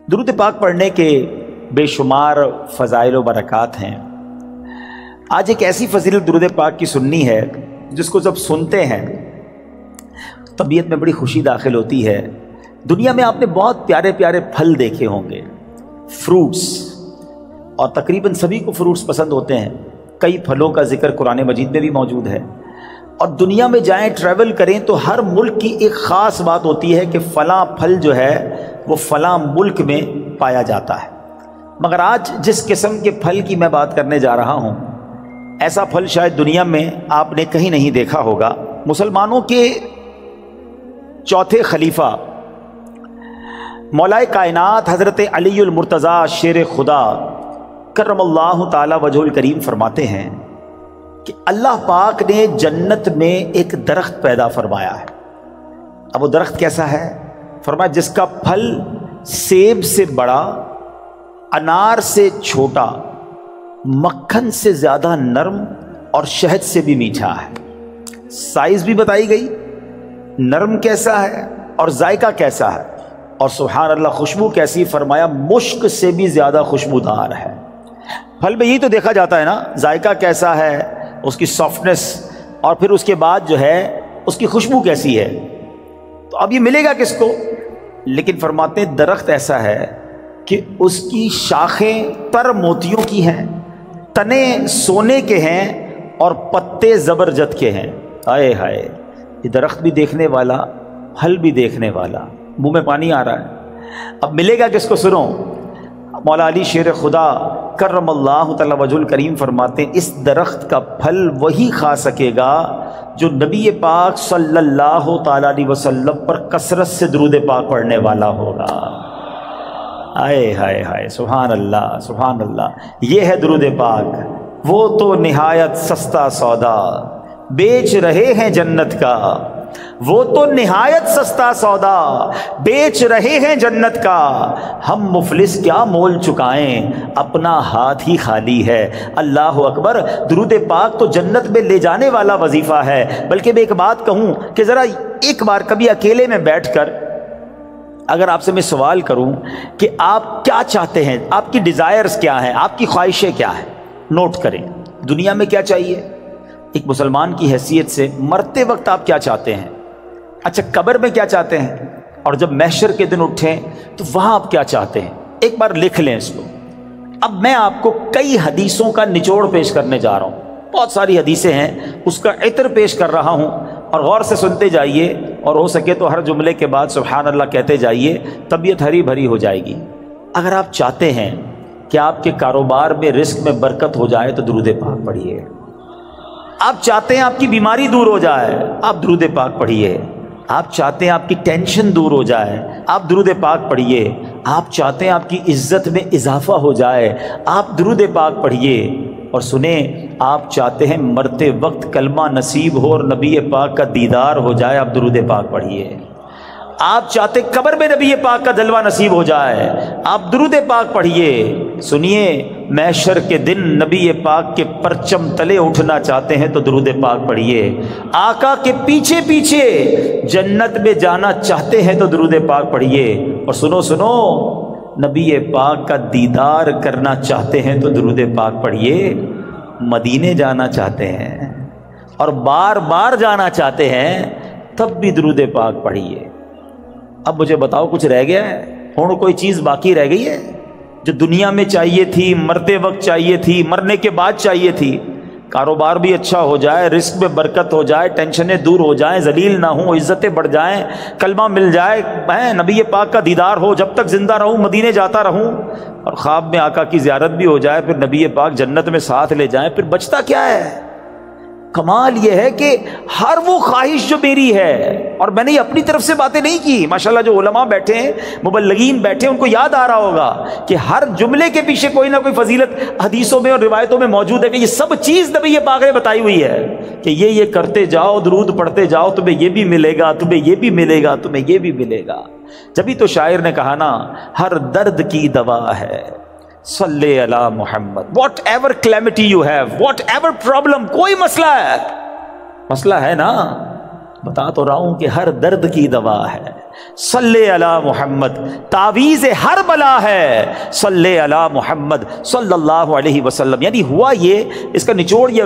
درود پاک پڑھنے کے بے شمار فضائل و برکات ہیں۔ آج ایک ایسی فضیلت درود پاک کی سننی ہے جس کو جب سنتے ہیں طبیعت میں بڑی خوشی داخل ہوتی ہے۔ دنیا میں آپ نے بہت پیارے پیارے پھل دیکھے ہوں گے، فروٹس، اور تقریباً سبھی کو فروٹس پسند ہوتے ہیں۔ کئی پھلوں کا ذکر قرآن مجید میں بھی موجود ہے، اور دنیا میں جائیں ٹریول کریں تو ہر ملک کی ایک خاص بات ہوتی ہے کہ فلاں پھل جو ہے وہ فلاں ملک میں پایا جاتا ہے۔ مگر آج جس قسم کے پھل کی میں بات کرنے جا رہا ہوں، ایسا پھل شاید دنیا میں آپ نے کہیں نہیں دیکھا ہوگا۔ مسلمانوں کے چوتھے خلیفہ مولا کائنات حضرت علی المرتضیٰ شیر خدا کرم اللہ تعالی وجہ الکریم فرماتے ہیں کہ اللہ پاک نے جنت میں ایک درخت پیدا فرمایا ہے۔ اب وہ درخت کیسا ہے؟ فرمایا جس کا پھل سیب سے بڑا، انار سے چھوٹا، مکھن سے زیادہ نرم اور شہد سے بھی میٹھا ہے۔ سائز بھی بتائی گئی، نرم کیسا ہے اور ذائقہ کیسا ہے، اور سبحان اللہ خوشبو کیسی، فرمایا مشک سے بھی زیادہ خوشبودار ہے۔ پھل میں یہی تو دیکھا جاتا ہے نا، ذائقہ کیسا ہے، اس کی سافٹنس، اور پھر اس کے بعد جو ہے اس کی خوشبو کیسی ہے۔ تو اب یہ ملے گا کس کو؟ لیکن فرماتے ہیں درخت ایسا ہے کہ اس کی شاخیں تر موتیوں کی ہیں، تنے سونے کے ہیں، اور پتے زبرجد کے ہیں۔ ہائے ہائے، یہ درخت بھی دیکھنے والا، پھل بھی دیکھنے والا، منہ میں پانی آ رہا ہے۔ اب ملے گا کس کو؟ سنو، مولا علی شیر خدا کرم اللہ تعالی وجہ الکریم فرماتے ہیں اس درخت کا پھل وہی کھا سکے گا جو نبی پاک صلی اللہ تعالی علیہ وسلم پر کثرت سے درود پاک پڑھنے والا ہوگا۔ ہائے ہائے ہائے، سبحان اللہ سبحان اللہ۔ یہ ہے درود پاک، وہ تو نہایت سستا سودا بیچ رہے ہیں جنت کا، وہ تو نہایت سستا سودا بیچ رہے ہیں جنت کا، ہم مفلس کیا مول چکائیں اپنا ہاتھ ہی خالی ہے۔ اللہ اکبر، درود پاک تو جنت میں لے جانے والا وظیفہ ہے۔ بلکہ میں ایک بات کہوں کہ ذرا ایک بار کبھی اکیلے میں بیٹھ کر اگر آپ سے میں سوال کروں کہ آپ کیا چاہتے ہیں، آپ کی ڈیزائرز کیا ہیں، آپ کی خواہشیں کیا ہیں، نوٹ کریں۔ دنیا میں کیا چاہیے ایک مسلمان کی حیثیت سے؟ مرتے وقت آپ کیا چاہتے ہیں؟ اچھا، قبر میں کیا چاہتے ہیں؟ اور جب محشر کے دن اٹھیں تو وہاں آپ کیا چاہتے ہیں؟ ایک بار لکھ لیں اس کو۔ اب میں آپ کو کئی حدیثوں کا نچوڑ پیش کرنے جا رہا ہوں، بہت ساری حدیثیں ہیں، اس کا عطر پیش کر رہا ہوں، اور غور سے سنتے جائیے، اور ہو سکے تو ہر جملے کے بعد سبحان اللہ کہتے جائیے، طبیعت ہری بھری ہو جائے گی۔ اگر آپ چاہتے ہیں کہ آپ کے کاروبار میں رزق میں برکت ہو جائے تو درود پاک پڑھیے۔ آپ چاہتے ہیں آپ کی بیماری دور ہو جائے، آپ درود پاک پڑھیے۔ آپ چاہتے ہیں آپ کی ٹینشن دور ہو جائے، آپ درود پاک پڑھیے۔ آپ چاہتے ہیں آپ کی عزت میں اضافہ ہو جائے، آپ درود پاک پڑھیے۔ اور سنیں، آپ چاہتے ہیں مرتے وقت کلمہ نصیب ہو اور نبی پاک کا دیدار ہو جائے، آپ درود پاک پڑھیے۔ آپ چاہتے قبر میں نبی پاک کا جلوہ نصیب ہو جائے، آپ درود پاک پڑھیے۔ سنیے، محشر کے دن نبی پاک کے پرچم تلے اٹھنا چاہتے ہیں تو درود پاک پڑھیے۔ آقا کے پیچھے پیچھے جنت میں جانا چاہتے ہیں تو درود پاک پڑھیے۔ اور سنو سنو، نبی پاک کا دیدار کرنا چاہتے ہیں تو درود پاک پڑھیے۔ مدینے جانا چاہتے ہیں اور بار بار جانا چاہتے ہیں تب بھی درود پاک پڑھیے۔ اب مجھے بتاؤ، کچھ رہ گیا ہے؟ اور کوئی چیز باقی رہ گئی ہے جو دنیا میں چاہیے تھی، مرتے وقت چاہیے تھی، مرنے کے بعد چاہیے تھی؟ کاروبار بھی اچھا ہو جائے، رزق میں برکت ہو جائے، ٹینشنیں دور ہو جائیں، ذلیل نہ ہوں، عزتیں بڑھ جائیں، کلمہ مل جائے، میں نبی پاک کا دیدار ہو، جب تک زندہ رہوں مدینے جاتا رہوں، اور خواب میں آقا کی زیارت بھی ہو جائے، پھر نبی پاک جنت میں ساتھ لے جائیں، پھر بچتا کیا ہے؟ کمال یہ ہے کہ ہر وہ خواہش جو میری ہے، اور میں نے یہ اپنی طرف سے باتیں نہیں کی، ماشاءاللہ جو علماء بیٹھے ہیں، مبلغین بیٹھے ہیں، ان کو یاد آ رہا ہوگا کہ ہر جملے کے پیچھے کوئی نہ کوئی فضیلت حدیثوں میں اور روایتوں میں موجود ہے، کہ یہ سب چیز نبی پاک نے بتائی ہوئی ہے کہ یہ کرتے جاؤ، درود پڑھتے جاؤ، تمہیں یہ بھی ملے گا، تمہیں یہ بھی ملے گا، تمہیں یہ بھی ملے گا۔ جبھی تو شاعر نے کہا نا، ہر درد کی دوا ہے صلی علی Muhammad, whatever calamity you have, whatever problem, کوئی مسئلہ ہے نا بتا تو رہا ہوں کہ ہر درد کی دوا ہے، صلی علی محمد، تعویذ ہر بلا ہے، صلی علی محمد صلی اللہ علیہ وسلم۔ یعنی ہوا یہ، اس کا نچوڑ یہ،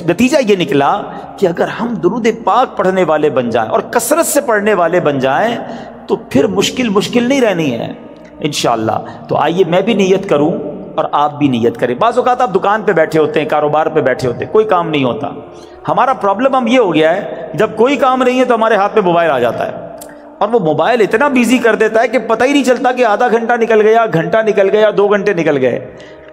نتیجہ یہ نکلا کہ اگر ہم درود پاک پڑھنے والے بن جائیں اور کثرت سے پڑھنے والے بن جائیں تو پھر مشکل نہیں رہنی ہے انشاءاللہ۔ تو آئیے میں بھی نیت کروں اور آپ بھی نیت کریں۔ بعض اوقات آپ دکان پہ بیٹھے ہوتے ہیں، کاروبار پہ بیٹھے ہوتے ہیں، کوئی کام نہیں ہوتا۔ ہمارا پرابلم ہم یہ ہو گیا ہے، جب کوئی کام نہیں ہے تو ہمارے ہاتھ میں موبائل آ جاتا ہے، اور وہ موبائل اتنا بیزی کر دیتا ہے کہ پتہ ہی نہیں چلتا کہ آدھا گھنٹہ نکل گیا، گھنٹہ نکل گیا، 2 گھنٹے نکل گئے۔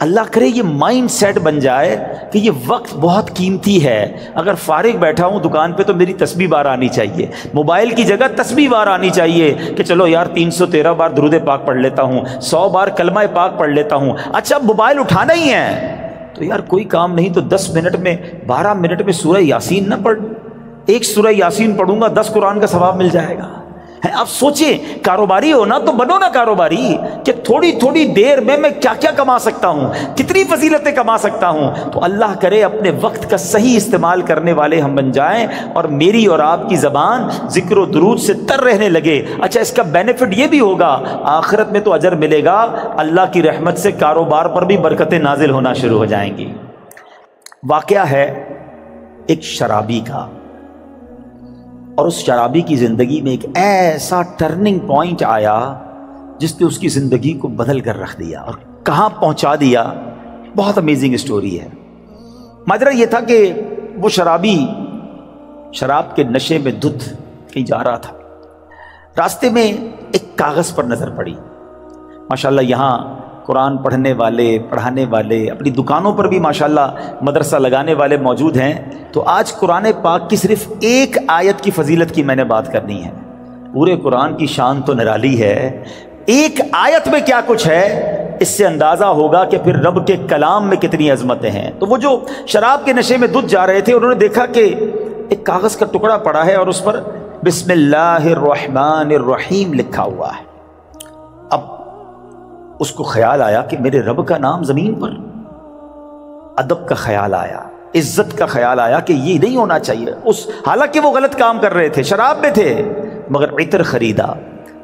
اللہ کرے یہ مائنڈ سیٹ بن جائے کہ یہ وقت بہت قیمتی ہے۔ اگر فارغ بیٹھا ہوں دکان پہ تو میری تسبیح بار آنی چاہیے، موبائل کی جگہ تسبیح بار آنی چاہیے کہ چلو یار 313 بار درود پاک پڑھ لیتا ہوں، 100 بار کلمہ پاک پڑھ لیتا ہوں۔ اچھا اب موبائل اٹھانا ہی ہے تو یار کوئی کام نہیں تو 10 منٹ میں 12 منٹ میں سورہ یاسین نہ پڑھ، 1 سورہ یاسین پڑھوں گا 10 قرآن کا ثواب مل جائے گا۔ اب سوچیں، کاروباری ہو نا تو بنو نا کاروباری کہ تھوڑی دیر میں کیا کیا کما سکتا ہوں، کتنی فضیلتیں کما سکتا ہوں۔ تو اللہ کرے اپنے وقت کا صحیح استعمال کرنے والے ہم بن جائیں اور میری اور آپ کی زبان ذکر و درود سے تر رہنے لگے۔ اچھا اس کا بینیفٹ یہ بھی ہوگا، آخرت میں تو اجر ملے گا، اللہ کی رحمت سے کاروبار پر بھی برکتیں نازل ہونا شروع ہو جائیں گی۔ واقعہ ہے ایک شرابی کا، اور اس شرابی کی زندگی میں ایک ایسا ٹرننگ پوائنٹ آیا جس نے اس کی زندگی کو بدل کر رکھ دیا اور کہاں پہنچا دیا۔ بہت امیزنگ اسٹوری ہے۔ ماجرا یہ تھا کہ وہ شرابی شراب کے نشے میں دھت کہیں جا رہا تھا، راستے میں ایک کاغذ پر نظر پڑی۔ ماشاءاللہ یہاں قرآن پڑھنے والے، پڑھانے والے، اپنی دکانوں پر بھی ماشاءاللہ مدرسہ لگانے والے موجود ہیں۔ تو آج قرآن پاک کی صرف ایک آیت کی فضیلت کی میں نے بات کرنی ہے۔ پورے قرآن کی شان تو نرالی ہے، ایک آیت میں کیا کچھ ہے اس سے اندازہ ہوگا کہ پھر رب کے کلام میں کتنی عظمتیں ہیں۔ تو وہ جو شراب کے نشے میں دھت جا رہے تھے، انہوں نے دیکھا کہ ایک کاغذ کا ٹکڑا پڑا ہے اور اس پر بسم اللہ الرحمن الرحیم لکھا ہوا ہے۔ اب اس کو خیال آیا کہ میرے رب کا نام زمین پر، ادب کا خیال آیا، عزت کا خیال آیا کہ یہ نہیں ہونا چاہیے۔ حالانکہ وہ غلط کام کر رہے تھے، شراب میں تھے، مگر عطر خریدا،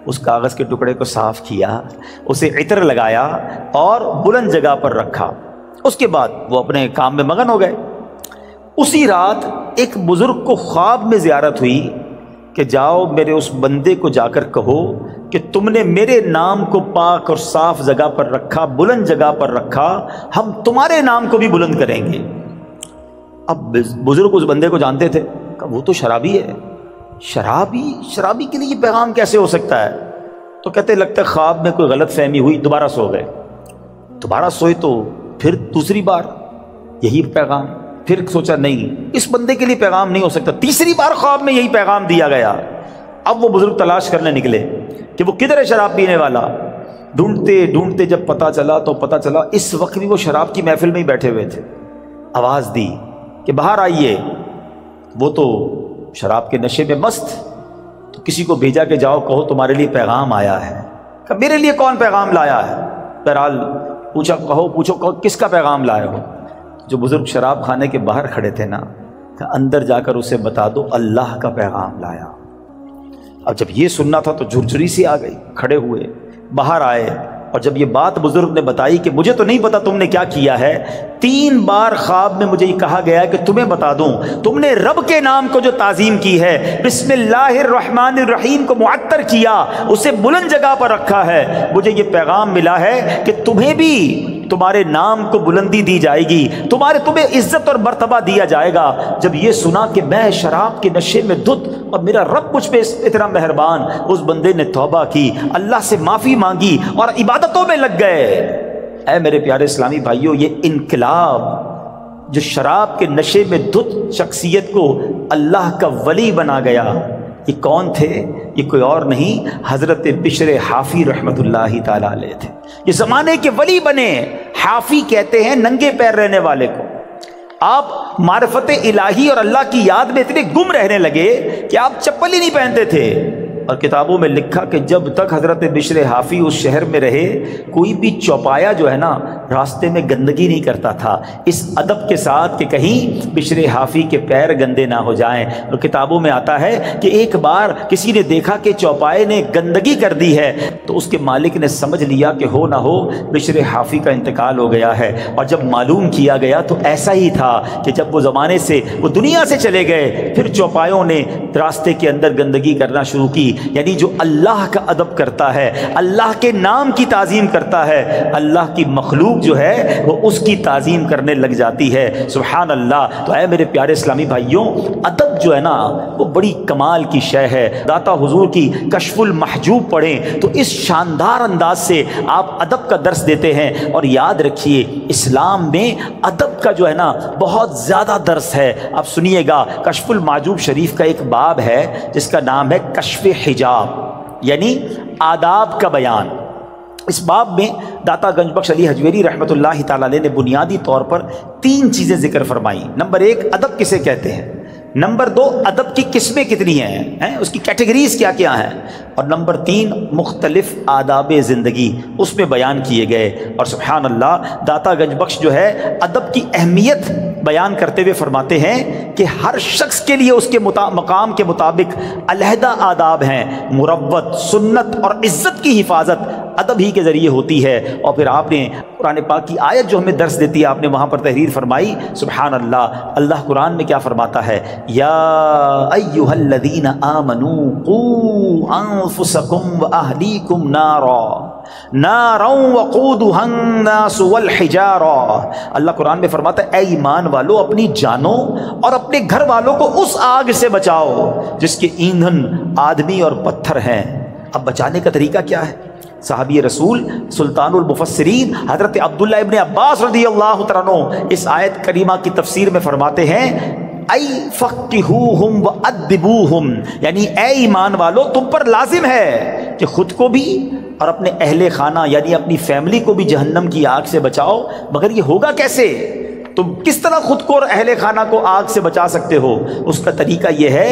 اس کاغذ کے ٹکڑے کو صاف کیا، اسے عطر لگایا اور بلند جگہ پر رکھا۔ اس کے بعد وہ اپنے کام میں مگن ہو گئے۔ اسی رات ایک بزرگ کو خواب میں زیارت ہوئی کہ جاؤ میرے اس بندے کو جا کر کہو کہ تم نے میرے نام کو پاک اور صاف جگہ پر رکھا، بلند جگہ پر رکھا، ہم تمہارے نام کو بھی بلند کریں گے۔ اب بزرگ اس بندے کو جانتے تھے، وہ تو شرابی ہے، شرابی کے لیے یہ پیغام کیسے ہو سکتا ہے؟ تو کہتے لگتا ہے خواب میں کوئی غلط فہمی ہوئی، دوبارہ سو گئے، دوبارہ سوئے تو پھر دوسری بار یہی پیغام، پھر سوچا نہیں اس بندے کے لیے پیغام نہیں ہو سکتا، تیسری بار خواب میں یہی پیغام دیا گیا۔ اب وہ بزرگ تلاش کرنے نکلے کہ وہ کدھر ہے شراب پینے والا۔ ڈھونڈتے ڈھونڈتے جب پتہ چلا اس وقت بھی وہ شراب کی محفل میں ہی بیٹھے ہوئے تھے۔ آواز دی کہ باہر آئیے، وہ تو شراب کے نشے میں مست، تو کسی کو بھیجا کہ جاؤ کہو تمہارے لیے پیغام آیا ہے۔ کہ میرے لیے کون پیغام لایا ہے؟ بہرحال پوچھو کس کا پیغام لائے ہو؟ جو بزرگ شراب خانے کے باہر کھڑے تھے نا، کہ اندر جا کر اسے بتا دو اللہ کا پیغام لایا۔ اب جب یہ سننا تھا تو جھرجھری سی آ گئی، کھڑے ہوئے باہر آئے، اور جب یہ بات بزرگ نے بتائی کہ مجھے تو نہیں پتا تم نے کیا کیا ہے، 3 بار خواب میں مجھے یہ کہا گیا ہے کہ تمہیں بتا دوں، تم نے رب کے نام کو جو تعظیم کی ہے، بسم اللہ الرحمن الرحیم کو معطر کیا، اسے بلند جگہ پر رکھا ہے، مجھے یہ پیغام ملا ہے کہ تمہیں بھی تمہارے نام کو بلندی دی جائے گی، تمہیں عزت اور مرتبہ دیا جائے گا۔ جب یہ سنا کہ میں شراب کے نشے میں دھت اور میرا رب مجھ پہ اتنا مہربان، اس بندے نے توبہ کی، اللہ سے معافی مانگی اور عبادتوں میں لگ گئے۔ اے میرے پیارے اسلامی بھائیوں، یہ انقلاب جو شراب کے نشے میں دھت شخصیت کو اللہ کا ولی بنا گیا، یہ کون تھے؟ یہ کوئی اور نہیں، حضرت بشر حافی رحمت اللہ تعالی علیہ تھے۔ یہ زمانے کے ولی بنے، حافی کہتے ہیں ننگے پیر رہنے والے کو۔ آپ معرفت الہی اور اللہ کی یاد میں اتنے گم رہنے لگے کہ آپ چپل ہی نہیں پہنتے تھے، اور کتابوں میں لکھا کہ جب تک حضرت بشر حافی اس شہر میں رہے کوئی بھی چوپایا جو ہے نا راستے میں گندگی نہیں کرتا تھا، اس ادب کے ساتھ کہ کہیں بشر حافی کے پیر گندے نہ ہو جائیں۔ اور کتابوں میں آتا ہے کہ ایک بار کسی نے دیکھا کہ چوپائے نے گندگی کر دی ہے تو اس کے مالک نے سمجھ لیا کہ ہو نہ ہو بشر حافی کا انتقال ہو گیا ہے، اور جب معلوم کیا گیا تو ایسا ہی تھا کہ جب وہ زمانے سے وہ دنیا سے چلے گئے پھر چوپایوں نے راستے کے اندر گندگی کرنا شروع کی۔ یعنی جو اللہ کا ادب کرتا ہے، اللہ کے نام کی تعظیم کرتا ہے، اللہ کی مخلوق جو ہے وہ اس کی تعظیم کرنے لگ جاتی ہے۔ سبحان اللہ۔ تو اے میرے پیارے اسلامی بھائیوں، ادب جو ہے نا وہ بڑی کمال کی شے ہے۔ داتا حضور کی کشف المحجوب پڑھیں تو اس شاندار انداز سے آپ ادب کا درس دیتے ہیں۔ اور یاد رکھیے اسلام میں ادب کا جو ہے نا بہت زیادہ درس ہے۔ آپ سنیے گا، کشف المحجوب شریف کا ایک باب ہے جس کا نام ہے کشف حجاب، یعنی آداب کا بیان۔ اس باب میں داتا گنج بخش علی حجویری رحمۃ اللہ تعالی علیہ نے بنیادی طور پر 3 چیزیں ذکر فرمائیں۔ نمبر 1 ادب کسے کہتے ہیں، نمبر 2 ادب کی قسمیں کتنی ہیں، اس کی کیٹیگریز کیا کیا ہیں، اور نمبر 3 مختلف آداب زندگی اس میں بیان کیے گئے۔ اور سبحان اللہ، داتا گنج بخش جو ہے ادب کی اہمیت بیان کرتے ہوئے فرماتے ہیں کہ ہر شخص کے لیے اس کے مقام کے مطابق علیحدہ آداب ہیں۔ مروت، سنت اور عزت کی حفاظت ادب ہی کے ذریعے ہوتی ہے۔ اور پھر آپ نے قرآن پاک کی آیت جو ہمیں درس دیتی ہے آپ نے وہاں پر تحریر فرمائی۔ سبحان اللہ، اللہ قرآن میں کیا فرماتا ہے، یا ایھا الذین آمنوا قوا انفسکم واہلیکم نارا وقودھا الناس والحجارہ۔ اللہ قرآن میں فرماتا ہے اے ایمان والو اپنی جانوں اور اپنے گھر والوں کو اس آگ سے بچاؤ جس کے ایندھن آدمی اور پتھر ہیں۔ اب بچانے کا طریقہ کیا ہے؟ صحابی رسول سلطان المفسرین حضرت عبداللہ ابن عباس رضی اللہ تعالیٰ عنہ اس آیت کریمہ کی تفسیر میں فرماتے ہیں ای فقہوہم وادبوہم، یعنی اے ایمان والو تم پر لازم ہے کہ خود کو بھی اور اپنے اہل خانہ یعنی اپنی فیملی کو بھی جہنم کی آگ سے بچاؤ۔ مگر یہ ہوگا کیسے؟ تم کس طرح خود کو اور اہل خانہ کو آگ سے بچا سکتے ہو؟ اس کا طریقہ یہ ہے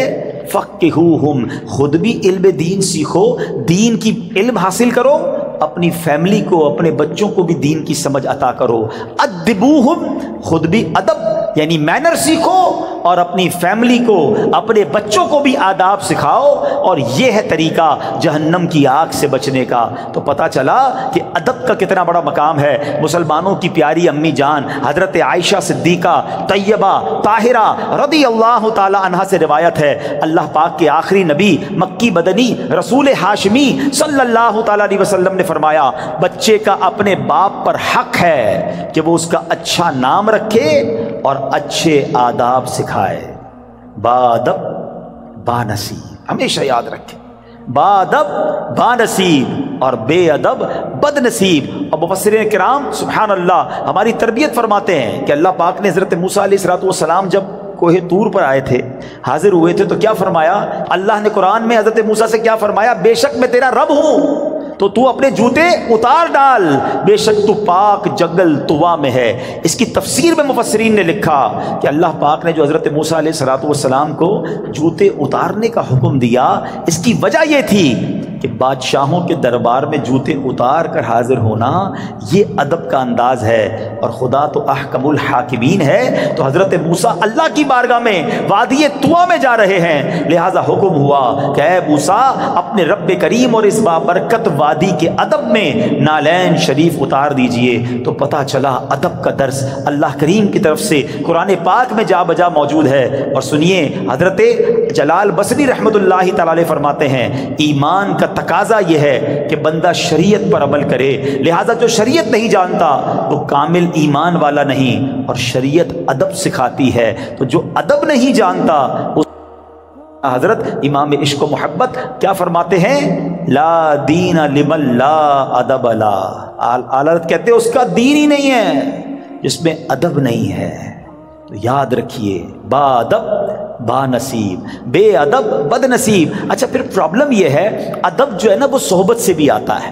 فقہوہم، خود بھی علم دین سیکھو، دین کی علم حاصل کرو، اپنی فیملی کو اپنے بچوں کو بھی دین کی سمجھ عطا کرو۔ ادبوہم، خود بھی ادب یعنی مینر سیکھو اور اپنی فیملی کو اپنے بچوں کو بھی آداب سکھاؤ، اور یہ ہے طریقہ جہنم کی آگ سے بچنے کا۔ تو پتہ چلا کہ ادب کا کتنا بڑا مقام ہے۔ مسلمانوں کی پیاری امی جان حضرت عائشہ صدیقہ طیبہ طاہرہ رضی اللہ تعالی عنہا سے روایت ہے، اللہ پاک کے آخری نبی مکی مدنی رسول ہاشمی صلی اللہ تعالی علیہ وسلم نے فرمایا بچے کا اپنے باپ پر حق ہے کہ وہ اس کا اچھا نام رکھے اور اچھے آداب سکھائے۔ بادب بانصیب، ہمیشہ یاد رکھیں، بادب بانصیب اور بے ادب بد نصیب۔ اور مفسرین کرام سبحان اللہ ہماری تربیت فرماتے ہیں کہ اللہ پاک نے حضرت موسیٰ علیہ السلام جب کوہ طور پر آئے تھے، حاضر ہوئے تھے، تو کیا فرمایا؟ اللہ نے قرآن میں حضرت موسیٰ سے کیا فرمایا؟ بے شک میں تیرا رب ہوں تو تو اپنے جوتے اتار ڈال، بے شک تو پاک جنگل طوا میں ہے۔ اس کی تفسیر میں مفسرین نے لکھا کہ اللہ پاک نے جو حضرت موسیٰ علیہ السلام کو جوتے اتارنے کا حکم دیا، اس کی وجہ یہ تھی کہ بادشاہوں کے دربار میں جوتے اتار کر حاضر ہونا یہ ادب کا انداز ہے، اور خدا تو احکم الحاکمین ہے۔ تو حضرت موسیٰ اللہ کی بارگاہ میں وادی طوا میں جا رہے ہیں، لہٰذا حکم ہوا کہ اے موسیٰ اپنے رب کریم اور اس بابرکت وادی کے ادب میں نالین شریف اتار دیجئے۔ تو پتہ چلا ادب کا درس اللہ کریم کی طرف سے قرآن پاک میں جا بجا موجود ہے۔ اور سنیے حضرت جلال بصری رحمۃ اللہ تعالی فرماتے ہیں ایمان کا تقاضا یہ ہے کہ بندہ شریعت پر عمل کرے، لہذا جو شریعت نہیں جانتا وہ کامل ایمان والا نہیں، اور شریعت ادب سکھاتی ہے، تو جو ادب نہیں جانتا حضرت امام عشق و محبت کیا فرماتے ہیں؟ لا دین لمن لا ادب لا، حضرت کہتے ہیں اس کا دین ہی نہیں ہے جس میں ادب نہیں ہے۔ تو یاد رکھیے با ادب با نصیب، بے ادب بد نصیب۔ اچھا پھر پرابلم یہ ہے ادب جو ہے نا وہ صحبت سے بھی آتا ہے۔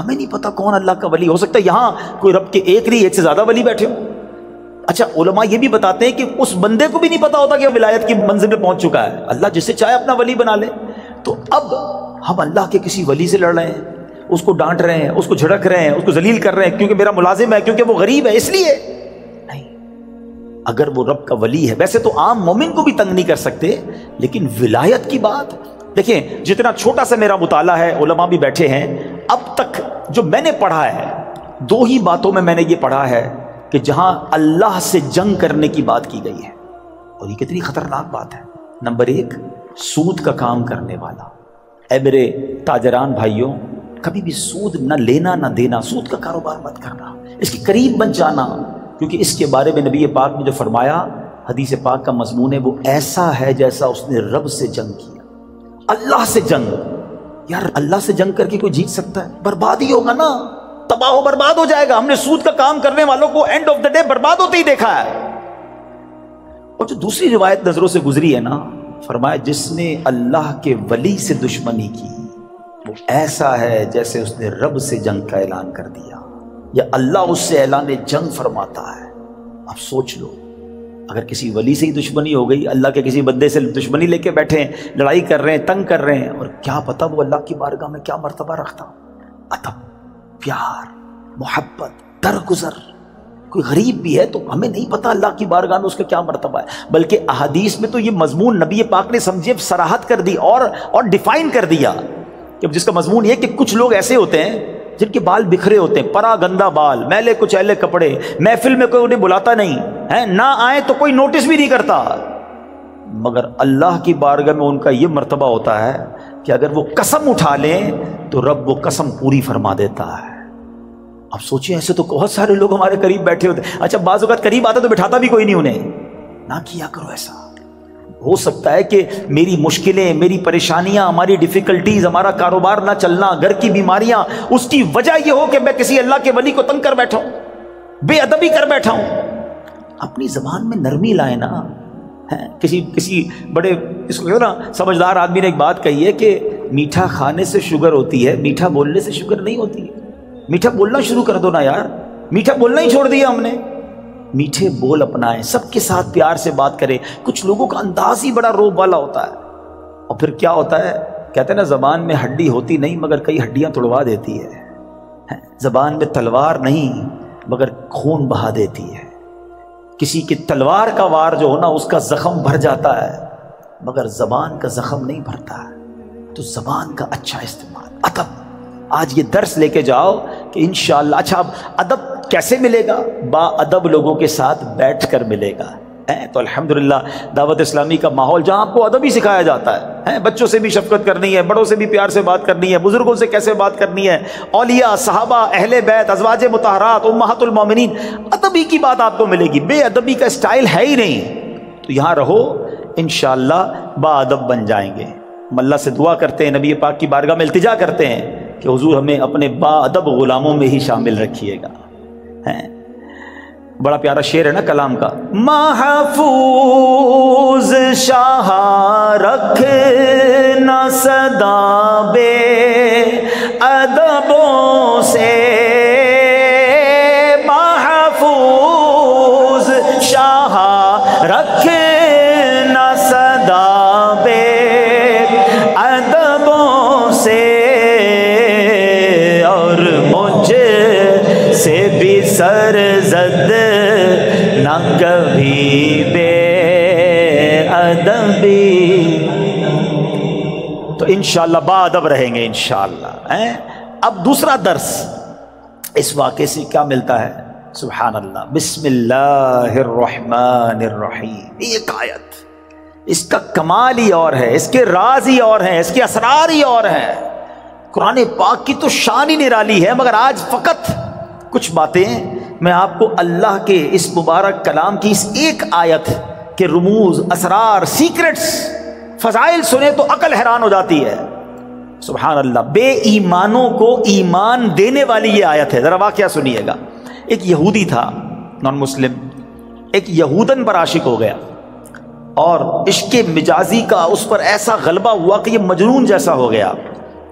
ہمیں نہیں پتا کون اللہ کا ولی. ہو سکتا ہے یہاں کوئی رب کے ایک نہیں ایک سے زیادہ ولی بیٹھے ہو. اچھا علماء یہ بھی بتاتے ہیں کہ اس بندے کو بھی نہیں پتا ہوتا کہ وہ ولایت کی منزل میں پہنچ چکا ہے. اللہ جسے چاہے اپنا ولی بنا لے. تو اب ہم اللہ کے کسی ولی سے لڑ رہے ہیں, اس کو ڈانٹ رہے ہیں, اس کو جھڑک رہے ہیں, اس کو ذلیل کر رہے ہیں کیونکہ میرا ملازم ہے, کیونکہ وہ غریب ہے, اس لیے نہیں. اگر وہ رب کا ولی ہے, ویسے تو عام مومن کو بھی تنگ نہیں کر سکتے, لیکن ولایت کی بات دیکھیں. جتنا چھوٹا سا میرا مطالعہ ہے, علماء بھی بیٹھے ہیں, اب تک جو میں نے پڑھا ہے 2 ہی باتوں میں نے یہ پڑھا ہے کہ جہاں اللہ سے جنگ کرنے کی بات کی گئی ہے, اور یہ کتنی خطرناک بات ہے. نمبر 1, سود کا کام کرنے والا. اے میرے تاجران بھائیوں, کبھی بھی سود نہ لینا نہ دینا, سود کا کاروبار مت کرنا, اس کے قریب مت جانا, کیونکہ اس کے بارے میں نبی پاک نے جو فرمایا, حدیث پاک کا مضمون ہے, وہ ایسا ہے جیسا اس نے رب سے جنگ کیا. اللہ سے جنگ, یار اللہ سے جنگ کر کے کوئی جیت سکتا ہے؟ برباد ہی ہوگا نا, تباہ و برباد ہو جائے گا. ہم نے سود کا کام کرنے والوں کو اینڈ آف دا ڈے برباد ہوتے ہی دیکھا ہے. اور جو دوسری روایت نظروں سے گزری ہے نا, فرمایا جس نے اللہ کے ولی سے دشمنی کی وہ ایسا ہے جیسے اس نے رب سے جنگ کا اعلان کر دیا, یا اللہ اس سے اعلان جنگ فرماتا ہے. اب سوچ لو, اگر کسی ولی سے ہی دشمنی ہو گئی, اللہ کے کسی بندے سے دشمنی لے کے بیٹھے ہیں, لڑائی کر رہے ہیں, تنگ کر رہے ہیں, اور کیا پتا وہ اللہ کی بارگاہ میں کیا مرتبہ رکھتا. ادب, پیار, محبت, درگزر. کوئی غریب بھی ہے تو ہمیں نہیں پتا اللہ کی بارگاہ میں اس کا کیا مرتبہ ہے. بلکہ احادیث میں تو یہ مضمون نبی پاک نے سمجھے صراحت کر دی اور ڈیفائن کر دیا, کہ جس کا مضمون یہ کہ کچھ لوگ ایسے ہوتے ہیں جن کے بال بکھرے ہوتے ہیں, پرا گندا بال, میلے کچیلے کپڑے, محفل میں کوئی انہیں بلاتا نہیں ہے, نہ آئے تو کوئی نوٹس بھی نہیں کرتا, مگر اللہ کی بارگاہ میں ان کا یہ مرتبہ ہوتا ہے کہ اگر وہ قسم اٹھا لیں تو رب وہ قسم پوری فرما دیتا ہے. اب سوچیں, ایسے تو بہت سارے لوگ ہمارے قریب بیٹھے ہوتے ہیں. اچھا بعض اوقات قریب آتا تو بٹھاتا بھی کوئی نہیں انہیں. نہ کیا کرو ایسا. ہو سکتا ہے کہ میری مشکلیں, میری پریشانیاں, ہماری ڈیفیکلٹیز, ہمارا کاروبار نہ چلنا, گھر کی بیماریاں, اس کی وجہ یہ ہو کہ میں کسی اللہ کے ولی کو تنگ کر بیٹھا ہوں, بے ادبی کر بیٹھا ہوں. اپنی زبان میں نرمی لائے نا. کسی بڑے اس کو نا سمجھدار آدمی نے ایک بات کہی ہے کہ میٹھا کھانے سے شوگر ہوتی ہے, میٹھا بولنے سے شوگر نہیں ہوتی. میٹھا بولنا شروع کر دو نا یار, میٹھا بولنا ہی چھوڑ دیا ہم نے. میٹھے بول اپنائیں, سب کے ساتھ پیار سے بات کریں. کچھ لوگوں کا انداز ہی بڑا روب والا ہوتا ہے, اور پھر کیا ہوتا ہے, کہتے ہیں نا زبان میں ہڈی ہوتی نہیں مگر کئی ہڈیاں توڑوا دیتی ہے. زبان میں تلوار نہیں مگر خون بہا دیتی ہے. کسی کی تلوار کا وار جو ہونا اس کا زخم بھر جاتا ہے, مگر زبان کا زخم نہیں بھرتا ہے. تو زبان کا اچھا استعمال, ادب. آج یہ درس لے کے جاؤ کہ انشاءاللہ. اچھا اب ادب کیسے ملے گا؟ با ادب لوگوں کے ساتھ بیٹھ کر ملے گا. تو الحمدللہ دعوت اسلامی کا ماحول جہاں آپ کو ادب ہی سکھایا جاتا ہے. بچوں سے بھی شفقت کرنی ہے, بڑوں سے بھی پیار سے بات کرنی ہے, بزرگوں سے کیسے بات کرنی ہے, اولیاء, صحابہ, اہل بیت, ازواج مطہرات, امہات المومنین, ادبی کی بات آپ کو ملے گی. بے ادبی کا اسٹائل ہے ہی نہیں. تو یہاں رہو, انشاءاللہ با ادب بن جائیں گے. ہم اللہ سے دعا کرتے ہیں, نبی پاک کی بارگاہ میں التجا کرتے ہیں کہ حضور ہمیں اپنے با ادب غلاموں میں ہی شامل رکھیے گا. بڑا پیارا شعر ہے نا کلام کا, محفوظ شاہ رکھنا صدا بے ادبوں سے, محفوظ شاہ رکھنا صدا بے ادبوں سے, اور مجھ سے بھی سر زد نہ کبھی بے ادبی. تو انشاءاللہ با ادب رہیں گے انشاءاللہ. اب دوسرا درس اس واقعے سے کیا ملتا ہے؟ سبحان اللہ, بسم اللہ الرحمن الرحیم. ایک آیت, اس کا کمال ہی اور ہے, اس کے راز ہی اور ہیں, اس کے اسرار ہی اور ہیں. قرآن پاک کی تو شان ہی نرالی ہے, مگر آج فقط کچھ باتیں میں آپ کو اللہ کے اس مبارک کلام کی اس ایک آیت کے رموز, اسرار, سیکرٹس, فضائل سنے تو عقل حیران ہو جاتی ہے. سبحان اللہ. بے ایمانوں کو ایمان دینے والی یہ آیت ہے. ذرا واقعہ سنیے گا. ایک یہودی تھا, نان مسلم, ایک یہودن پر عاشق ہو گیا, اور عشق مجازی کا اس پر ایسا غلبہ ہوا کہ یہ مجنون جیسا ہو گیا.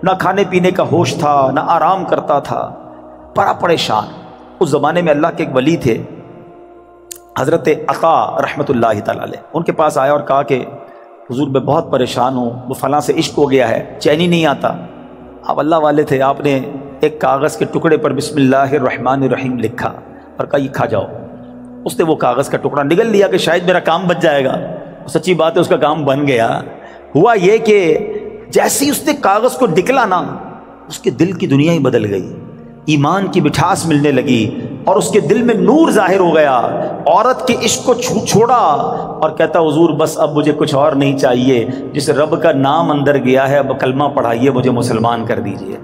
نہ کھانے پینے کا ہوش تھا، نہ آرام کرتا تھا، بڑا پریشان۔ اس زمانے میں اللہ کے ایک ولی تھے حضرت عطا رحمۃ اللہ تعالی علیہ، ان کے پاس آیا اور کہا کہ حضور میں بہت پریشان ہوں، وہ فلاں سے عشق ہو گیا ہے، چین ہی نہیں آتا۔ آپ اللہ والے تھے، آپ نے ایک کاغذ کے ٹکڑے پر بسم اللہ الرحمن الرحیم لکھا اور کہا یہ کھا جاؤ۔ اس نے وہ کاغذ کا ٹکڑا نگل لیا کہ شاید میرا کام بچ جائے گا۔ سچی بات ہے، اس کا کام بن گیا۔ ہوا یہ کہ جیسے ہی اس نے کاغذ کو نکلا نا، اس کے دل کی دنیا ہی بدل گئی، ایمان کی مٹھاس ملنے لگی اور اس کے دل میں نور ظاہر ہو گیا۔ عورت کے عشق کو چھوڑا اور کہتا حضور بس اب مجھے کچھ اور نہیں چاہیے، جس رب کا نام اندر گیا ہے اب کلمہ پڑھائیے، مجھے مسلمان کر دیجئے۔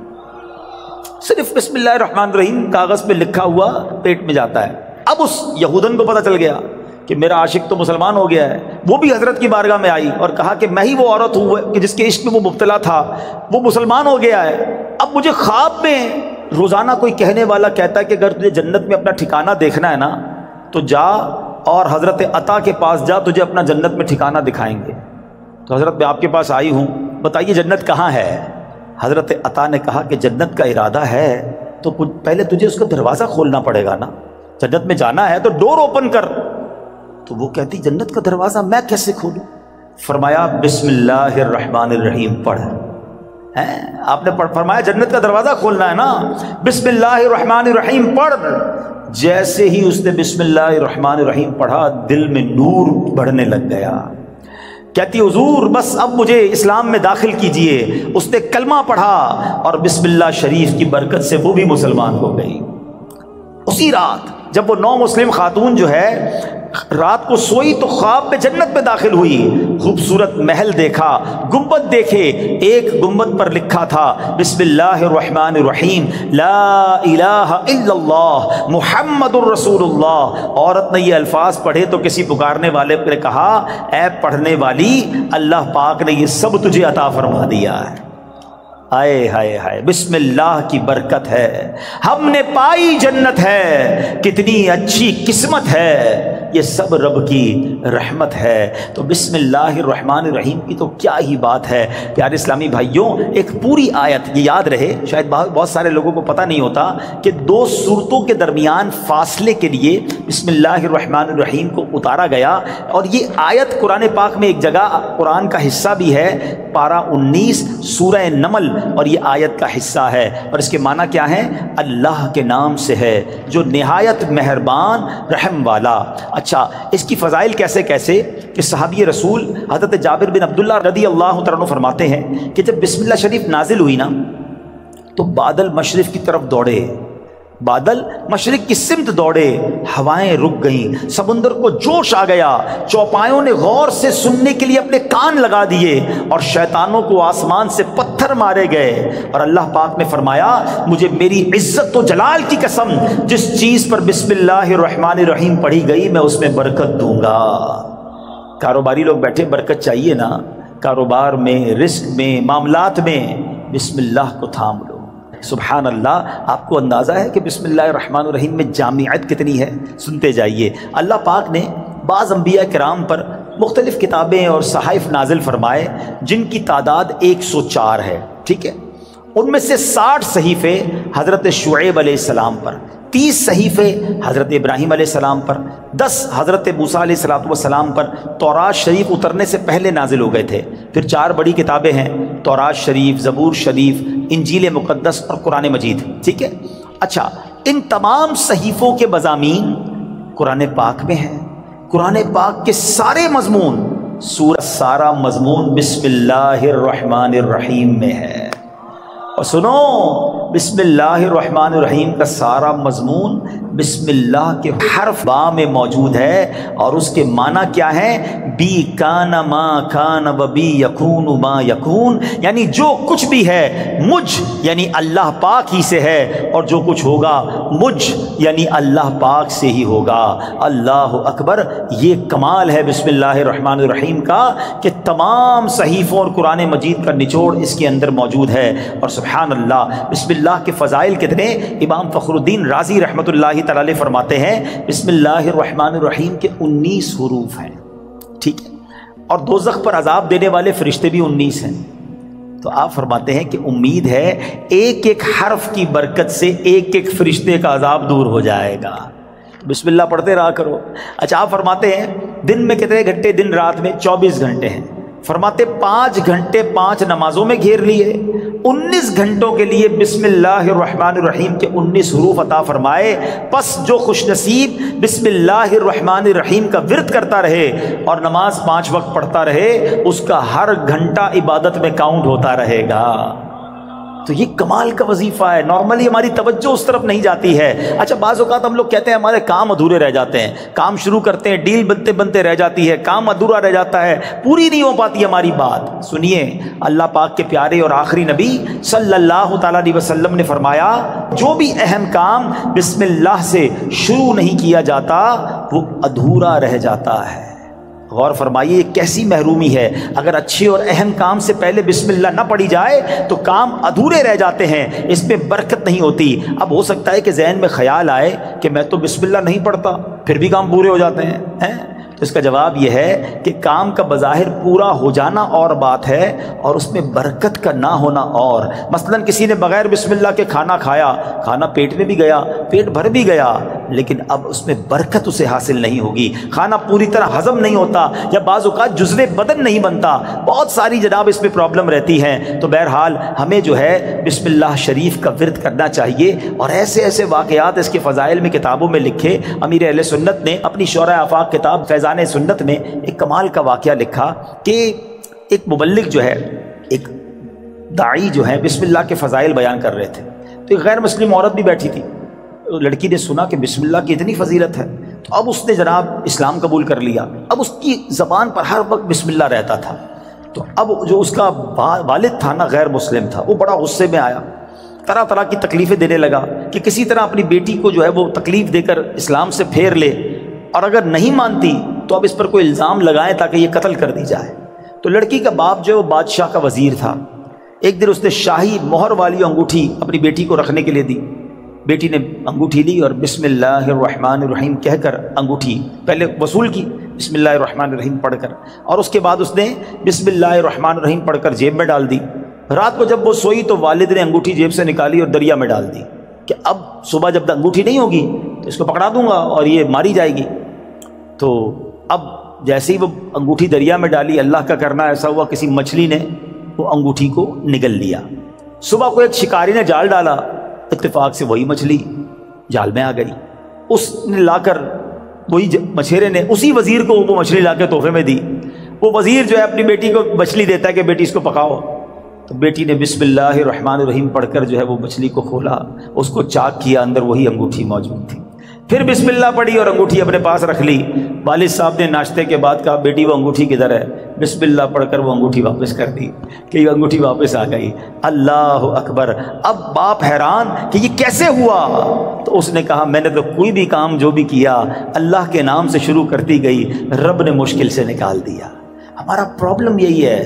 صرف بسم اللہ الرحمن الرحیم کاغذ پہ لکھا ہوا پیٹ میں جاتا ہے۔ اب اس یہودن کو پتہ چل گیا کہ میرا عاشق تو مسلمان ہو گیا ہے۔ وہ بھی حضرت کی بارگاہ میں آئی اور کہا کہ میں ہی وہ عورت ہوں کہ جس کے عشق میں وہ مبتلا تھا، وہ مسلمان ہو گیا ہے۔ اب مجھے خواب میں روزانہ کوئی کہنے والا کہتا ہے کہ اگر تجھے جنت میں اپنا ٹھکانہ دیکھنا ہے نا تو جا اور حضرت عطا کے پاس جا، تجھے اپنا جنت میں ٹھکانہ دکھائیں گے۔ تو حضرت میں آپ کے پاس آئی ہوں، بتائیے جنت کہاں ہے؟ حضرت عطا نے کہا کہ جنت کا ارادہ ہے تو پہلے تجھے اس کا دروازہ کھولنا پڑے گا نا، جنت میں جانا ہے تو ڈور اوپن کر۔ تو وہ کہتی جنت کا دروازہ میں کیسے کھولوں؟ فرمایا بسم اللہ الرحمن الرحیم پڑھ۔ آپ نے فرمایا جنت کا دروازہ کھولنا ہے نا، بسم اللہ الرحمن الرحیم پڑھ۔ جیسے ہی اس نے بسم اللہ الرحمن الرحیم پڑھا، دل میں نور بڑھنے لگ گیا۔ کہتی حضور بس اب مجھے اسلام میں داخل کیجئے۔ اس نے کلمہ پڑھا اور بسم اللہ شریف کی برکت سے وہ بھی مسلمان ہو گئی۔ اسی رات جب وہ نو مسلم خاتون جو ہے رات کو سوئی تو خواب میں جنت میں داخل ہوئی، خوبصورت محل دیکھا، گنبد دیکھے، ایک گنبد پر لکھا تھا بسم اللہ الرحمن الرحیم لا الہ الا اللہ محمد الرسول اللہ۔ عورت نے یہ الفاظ پڑھے تو کسی پکارنے والے نے کہا اے پڑھنے والی، اللہ پاک نے یہ سب تجھے عطا فرما دیا ہے۔ آئے ہائے ہائے، بسم اللہ کی برکت ہے، ہم نے پائی جنت ہے، کتنی اچھی قسمت ہے، یہ سب رب کی رحمت ہے۔ تو بسم اللہ الرحمن الرحیم کی تو کیا ہی بات ہے۔ پیارے اسلامی بھائیوں، ایک پوری آیت، یہ یاد رہے، شاید بہت سارے لوگوں کو پتہ نہیں ہوتا کہ دو صورتوں کے درمیان فاصلے کے لیے بسم اللہ الرحمن الرحیم کو اتارا گیا، اور یہ آیت قرآن پاک میں ایک جگہ قرآن کا حصہ بھی ہے، پارہ 19 سورہ نمل، اور یہ آیت کا حصہ ہے، اور اس کے معنی کیا ہے؟ اللہ کے نام سے ہے جو نہایت مہربان رحم والا۔ اچھا، اس کی فضائل کیسے کہ صحابی رسول حضرت جابر بن عبداللہ رضی اللہ تعالیٰ عنہ فرماتے ہیں کہ جب بسم اللہ شریف نازل ہوئی نا تو بادل مشرق کی طرف دوڑے، بادل مشرق کی سمت دوڑے، ہوائیں رک گئیں، سمندر کو جوش آ گیا، چوپایوں نے غور سے سننے کے لیے اپنے کان لگا دیے، اور شیطانوں کو آسمان سے پتھر مارے گئے۔ اور اللہ پاک نے فرمایا مجھے میری عزت و جلال کی قسم، جس چیز پر بسم اللہ الرحمن الرحیم پڑھی گئی میں اس میں برکت دوں گا۔ کاروباری لوگ بیٹھے، برکت چاہیے نا، کاروبار میں، رزق میں، معاملات میں بسم اللہ کو تھام لو۔ سبحان اللہ، آپ کو اندازہ ہے کہ بسم اللہ الرحمن الرحیم میں جامعیت کتنی ہے؟ سنتے جائیے۔ اللہ پاک نے بعض انبیاء کرام پر مختلف کتابیں اور صحائف نازل فرمائے جن کی تعداد 104 ہے، ٹھیک ہے؟ ان میں سے 60 صحیفے حضرت شعیب علیہ السلام پر، 30 صحیفے حضرت ابراہیم علیہ السلام پر، 10 حضرت موسیٰ علیہ السلام پر تورات شریف اترنے سے پہلے نازل ہو گئے تھے۔ پھر 4 بڑی کتابیں ہیں، تورات شریف، زبور شریف، انجیل مقدس اور قرآن مجید، ٹھیک ہے؟ اچھا، ان تمام صحیفوں کے مضامین قرآن پاک میں ہیں۔ قرآن پاک کے سارے مضمون، سورہ سارا مضمون بسم اللہ الرحمن الرحیم میں ہے۔ اور سنو، بسم اللہ الرحمن الرحیم کا سارا مضمون بسم اللہ کے حرف با میں موجود ہے، اور اس کے معنی کیا ہے؟ بی کان ما کان و بی یکون ما یکون، یعنی جو کچھ بھی ہے مجھ یعنی اللہ پاک ہی سے ہے، اور جو کچھ ہوگا مجھ یعنی اللہ پاک سے ہی ہوگا۔ اللہ اکبر، یہ کمال ہے بسم اللہ الرحمن الرحیم کا کہ تمام صحیفوں اور قرآن مجید کا نچوڑ اس کے اندر موجود ہے۔ اور سبحان اللہ، بسم اللہ کے فضائل کتنے! امام فخر الدین رازی رحمۃ اللہ تعالی فرماتے ہیں بسم اللہ الرحمن الرحیم کے 19 حروف ہیں، ٹھیک ہے؟ اور دوزخ پر عذاب دینے والے فرشتے بھی 19 ہیں۔ تو آپ فرماتے ہیں کہ امید ہے ایک ایک حرف کی برکت سے ایک ایک فرشتے کا عذاب دور ہو جائے گا، بسم اللہ پڑھتے رہا کرو۔ اچھا آپ فرماتے ہیں دن میں کتنے گھنٹے؟ دن رات میں 24 گھنٹے ہیں۔ فرماتے 5 گھنٹے 5 نمازوں میں گھیر لیے، 19 گھنٹوں کے لیے بسم اللہ الرحمن الرحیم کے 19 حروف عطا فرمائے۔ پس جو خوش نصیب بسم اللہ الرحمن الرحیم کا ورد کرتا رہے اور نماز 5 وقت پڑھتا رہے، اس کا ہر گھنٹہ عبادت میں کاؤنٹ ہوتا رہے گا۔ تو یہ کمال کا وظیفہ ہے، نارملی ہماری توجہ اس طرف نہیں جاتی ہے۔ اچھا بعض اوقات ہم لوگ کہتے ہیں ہمارے کام ادھورے رہ جاتے ہیں، کام شروع کرتے ہیں، ڈیل بنتے بنتے رہ جاتی ہے، کام ادھورا رہ جاتا ہے، پوری نہیں ہو پاتی ہماری بات۔ سنیے اللہ پاک کے پیارے اور آخری نبی صلی اللہ تعالیٰ علیہ وسلم نے فرمایا جو بھی اہم کام بسم اللہ سے شروع نہیں کیا جاتا وہ ادھورا رہ جاتا ہے۔ غور فرمائیے یہ کیسی محرومی ہے، اگر اچھے اور اہم کام سے پہلے بسم اللہ نہ پڑھی جائے تو کام ادھورے رہ جاتے ہیں، اس میں برکت نہیں ہوتی۔ اب ہو سکتا ہے کہ ذہن میں خیال آئے کہ میں تو بسم اللہ نہیں پڑھتا پھر بھی کام پورے ہو جاتے ہیں، تو اس کا جواب یہ ہے کہ کام کا بظاہر پورا ہو جانا اور بات ہے اور اس میں برکت کا نہ ہونا اور۔ مثلا کسی نے بغیر بسم اللہ کے کھانا کھایا، کھانا پیٹ میں بھی گیا، پیٹ بھر بھی گیا، لیکن اب اس میں برکت اسے حاصل نہیں ہوگی، کھانا پوری طرح ہضم نہیں ہوتا، یا بعض اوقات جزو بدن نہیں بنتا، بہت ساری جناب اس میں پرابلم رہتی ہیں۔ تو بہرحال ہمیں جو ہے بسم اللہ شریف کا ورد کرنا چاہیے، اور ایسے ایسے واقعات اس کے فضائل میں کتابوں میں لکھے۔ امیر اہل سنت نے اپنی شورۂ آفاق کتاب فیضان سنت میں ایک کمال کا واقعہ لکھا کہ ایک مبلغ جو ہے، ایک داعی جو ہے بسم اللہ کے فضائل بیان کر رہے تھے، تو ایک غیر مسلم عورت بھی بیٹھی تھی۔ لڑکی نے سنا کہ بسم اللہ کی اتنی فضیلت ہے، تو اب اس نے جناب اسلام قبول کر لیا۔ اب اس کی زبان پر ہر وقت بسم اللہ رہتا تھا، تو اب جو اس کا والد تھا نا غیر مسلم تھا، وہ بڑا غصے میں آیا، طرح طرح کی تکلیفیں دینے لگا کہ کسی طرح اپنی بیٹی کو جو ہے وہ تکلیف دے کر اسلام سے پھیر لے، اور اگر نہیں مانتی تو اب اس پر کوئی الزام لگائیں تاکہ یہ قتل کر دی جائے۔ تو لڑکی کا باپ جو ہے وہ بادشاہ کا وزیر تھا۔ ایک دن اس نے شاہی مہر والی انگوٹھی اپنی بیٹی کو رکھنے کے لیے دی۔ بیٹی نے انگوٹھی لی اور بسم اللہ الرحمن الرحیم کہہ کر انگوٹھی پہلے وصول کی، بسم اللہ الرحمن الرحیم پڑھ کر، اور اس کے بعد اس نے بسم اللہ الرحمن الرحیم پڑھ کر جیب میں ڈال دی۔ رات کو جب وہ سوئی تو والد نے انگوٹھی جیب سے نکالی اور دریا میں ڈال دی کہ اب صبح جب انگوٹھی نہیں ہوگی تو اس کو پکڑا دوں گا اور یہ ماری جائے گی۔ تو اب جیسے ہی وہ انگوٹھی دریا میں ڈالی، اللہ کا کرنا ایسا ہوا کسی مچھلی نے وہ انگوٹھی کو نگل لیا۔ صبح کو ایک شکاری نے جال ڈالا، اتفاق سے وہی مچھلی جال میں آ گئی۔ اس نے لا کر وہی مچھیرے نے اسی وزیر کو وہ مچھلی لا کے تحفے میں دی۔ وہ وزیر جو ہے اپنی بیٹی کو مچھلی دیتا ہے کہ بیٹی اس کو پکاؤ، تو بیٹی نے بسم اللہ الرحمن الرحیم پڑھ کر جو ہے وہ مچھلی کو کھولا، اس کو چاک کیا، اندر وہی انگوٹھی موجود تھی۔ پھر بسم اللہ پڑھی اور انگوٹھی اپنے پاس رکھ لی۔ والد صاحب نے ناشتے کے بعد کہا بیٹی وہ انگوٹھی کدھر ہے؟ بسم اللہ پڑھ کر وہ انگوٹھی واپس کر دی کہ یہ انگوٹھی واپس آ گئی۔ اللہ اکبر! اب باپ حیران کہ یہ کیسے ہوا؟ تو اس نے کہا میں نے تو کوئی بھی کام جو بھی کیا اللہ کے نام سے شروع کرتی گئی، رب نے مشکل سے نکال دیا۔ ہمارا پرابلم یہی ہے،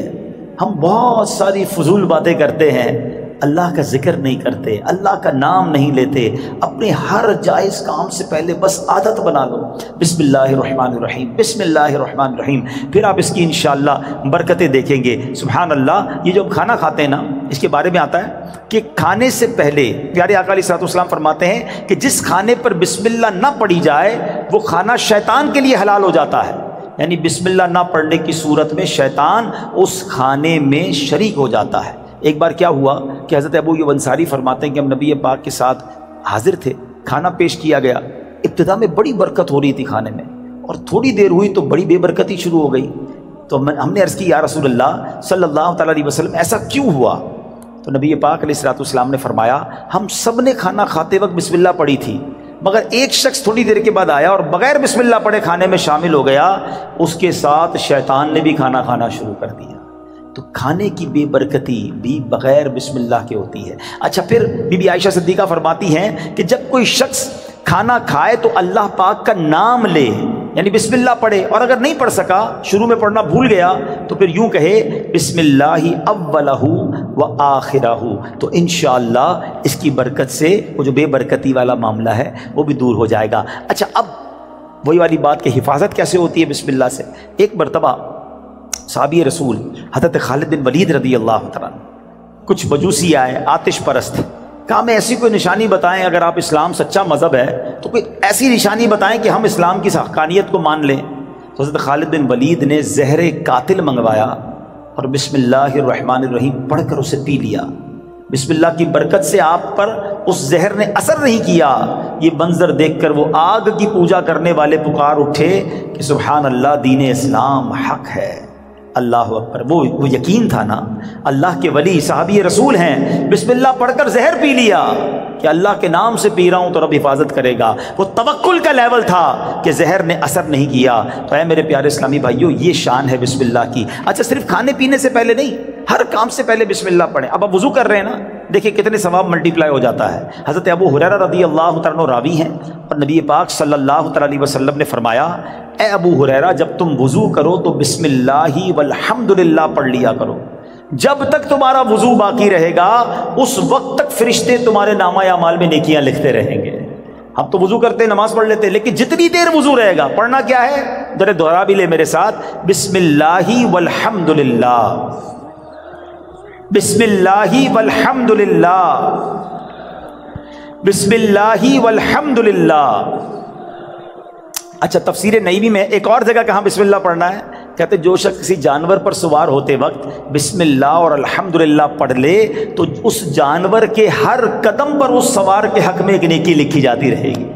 ہم بہت ساری فضول باتیں کرتے ہیں، اللہ کا ذکر نہیں کرتے، اللہ کا نام نہیں لیتے۔ اپنے ہر جائز کام سے پہلے بس عادت بنا لو بسم اللہ الرحمن الرحیم، بسم اللہ الرحمن الرحیم، پھر آپ اس کی انشاءاللہ برکتیں دیکھیں گے۔ سبحان اللہ! یہ جو کھانا کھاتے ہیں نا، اس کے بارے میں آتا ہے کہ کھانے سے پہلے پیارے آقا علیہ الصلوۃ والسلام فرماتے ہیں کہ جس کھانے پر بسم اللہ نہ پڑھی جائے وہ کھانا شیطان کے لیے حلال ہو جاتا ہے، یعنی بسم اللہ نہ پڑھنے کی صورت میں شیطان اس کھانے میں شریک ہو جاتا ہے۔ ایک بار کیا ہوا کہ حضرت ابو ایوب انصاری فرماتے ہیں کہ ہم نبی پاک کے ساتھ حاضر تھے، کھانا پیش کیا گیا، ابتدا میں بڑی برکت ہو رہی تھی کھانے میں، اور تھوڑی دیر ہوئی تو بڑی بے برکتی شروع ہو گئی۔ تو ہم نے عرض کی یا رسول اللہ صلی اللہ تعالیٰ علیہ وسلم ایسا کیوں ہوا؟ تو نبی پاک علیہ الصلوۃ والسلام نے فرمایا ہم سب نے کھانا کھاتے وقت بسم اللہ پڑھی تھی، مگر ایک شخص تھوڑی دیر کے بعد آیا اور بغیر بسم اللہ پڑھے کھانے میں شامل ہو گیا، اس کے ساتھ شیطان نے بھی کھانا کھانا شروع کر دیا۔ تو کھانے کی بے برکتی بھی بغیر بسم اللہ کے ہوتی ہے۔ اچھا پھر بی بی عائشہ صدیقہ فرماتی ہیں کہ جب کوئی شخص کھانا کھائے تو اللہ پاک کا نام لے، یعنی بسم اللہ پڑھے، اور اگر نہیں پڑھ سکا، شروع میں پڑھنا بھول گیا، تو پھر یوں کہے بسم اللہ اولہ و آخرہ، تو انشاءاللہ اس کی برکت سے وہ جو بے برکتی والا معاملہ ہے وہ بھی دور ہو جائے گا۔ اچھا اب وہی والی بات کہ حفاظت کیسے ہوتی ہے بسم اللہ سے۔ ایک مرتبہ صحابی رسول حضرت خالد بن ولید رضی اللہ تعالیٰ کچھ مجوسی آئے آتش پرست، کہا ہمیں ایسی کوئی نشانی بتائیں، اگر آپ اسلام سچا مذہب ہے تو کوئی ایسی نشانی بتائیں کہ ہم اسلام کی حقانیت کو مان لیں۔ تو حضرت خالد بن ولید نے زہر قاتل منگوایا اور بسم اللہ الرحمن الرحیم پڑھ کر اسے پی لیا۔ بسم اللہ کی برکت سے آپ پر اس زہر نے اثر نہیں کیا۔ یہ منظر دیکھ کر وہ آگ کی پوجا کرنے والے پکار اٹھے کہ سبحان اللہ، دین اسلام حق ہے، اللہ اکبر۔ وہ یقین تھا نا، اللہ کے ولی صحابی رسول ہیں، بسم اللہ پڑھ کر زہر پی لیا کہ اللہ کے نام سے پی رہا ہوں تو رب حفاظت کرے گا۔ وہ توکل کا لیول تھا کہ زہر نے اثر نہیں کیا۔ تو اے میرے پیارے اسلامی بھائیوں، یہ شان ہے بسم اللہ کی۔ اچھا، صرف کھانے پینے سے پہلے نہیں، ہر کام سے پہلے بسم اللہ پڑھیں۔ اب آپ وضو کر رہے ہیں نا، دیکھیں کتنے ثواب ملٹی پلائی ہو جاتا ہے۔ حضرت ابو ہریرہ رضی اللہ تعالیٰ عنہ راوی ہیں، اور نبی پاک صلی اللہ تعالیٰ علیہ وسلم نے فرمایا، اے ابو ہریرہ، جب تم وضو کرو تو بسم اللہ والحمدللہ پڑھ لیا کرو۔ جب تک تمہارا وضو باقی رہے گا اس وقت تک فرشتے تمہارے نامہ اعمال میں نیکیاں لکھتے رہیں گے۔ ہم تو وضو کرتے ہیں، نماز پڑھ لیتے ہیں، لیکن جتنی دیر وضو رہے گا پڑھنا کیا ہے؟ ذرا دوہرا بھی لے میرے ساتھ، بسم اللہ والحمدللہ، بسم اللہ والحمدللہ، بسم اللہ والحمدللہ۔ اچھا، تفسیر نعیمی میں ایک اور جگہ کہاں بسم اللہ پڑھنا ہے، کہتے جو شخص کسی جانور پر سوار ہوتے وقت بسم اللہ اور الحمدللہ پڑھ لے تو اس جانور کے ہر قدم پر اس سوار کے حق میں ایک نیکی لکھی جاتی رہے گی۔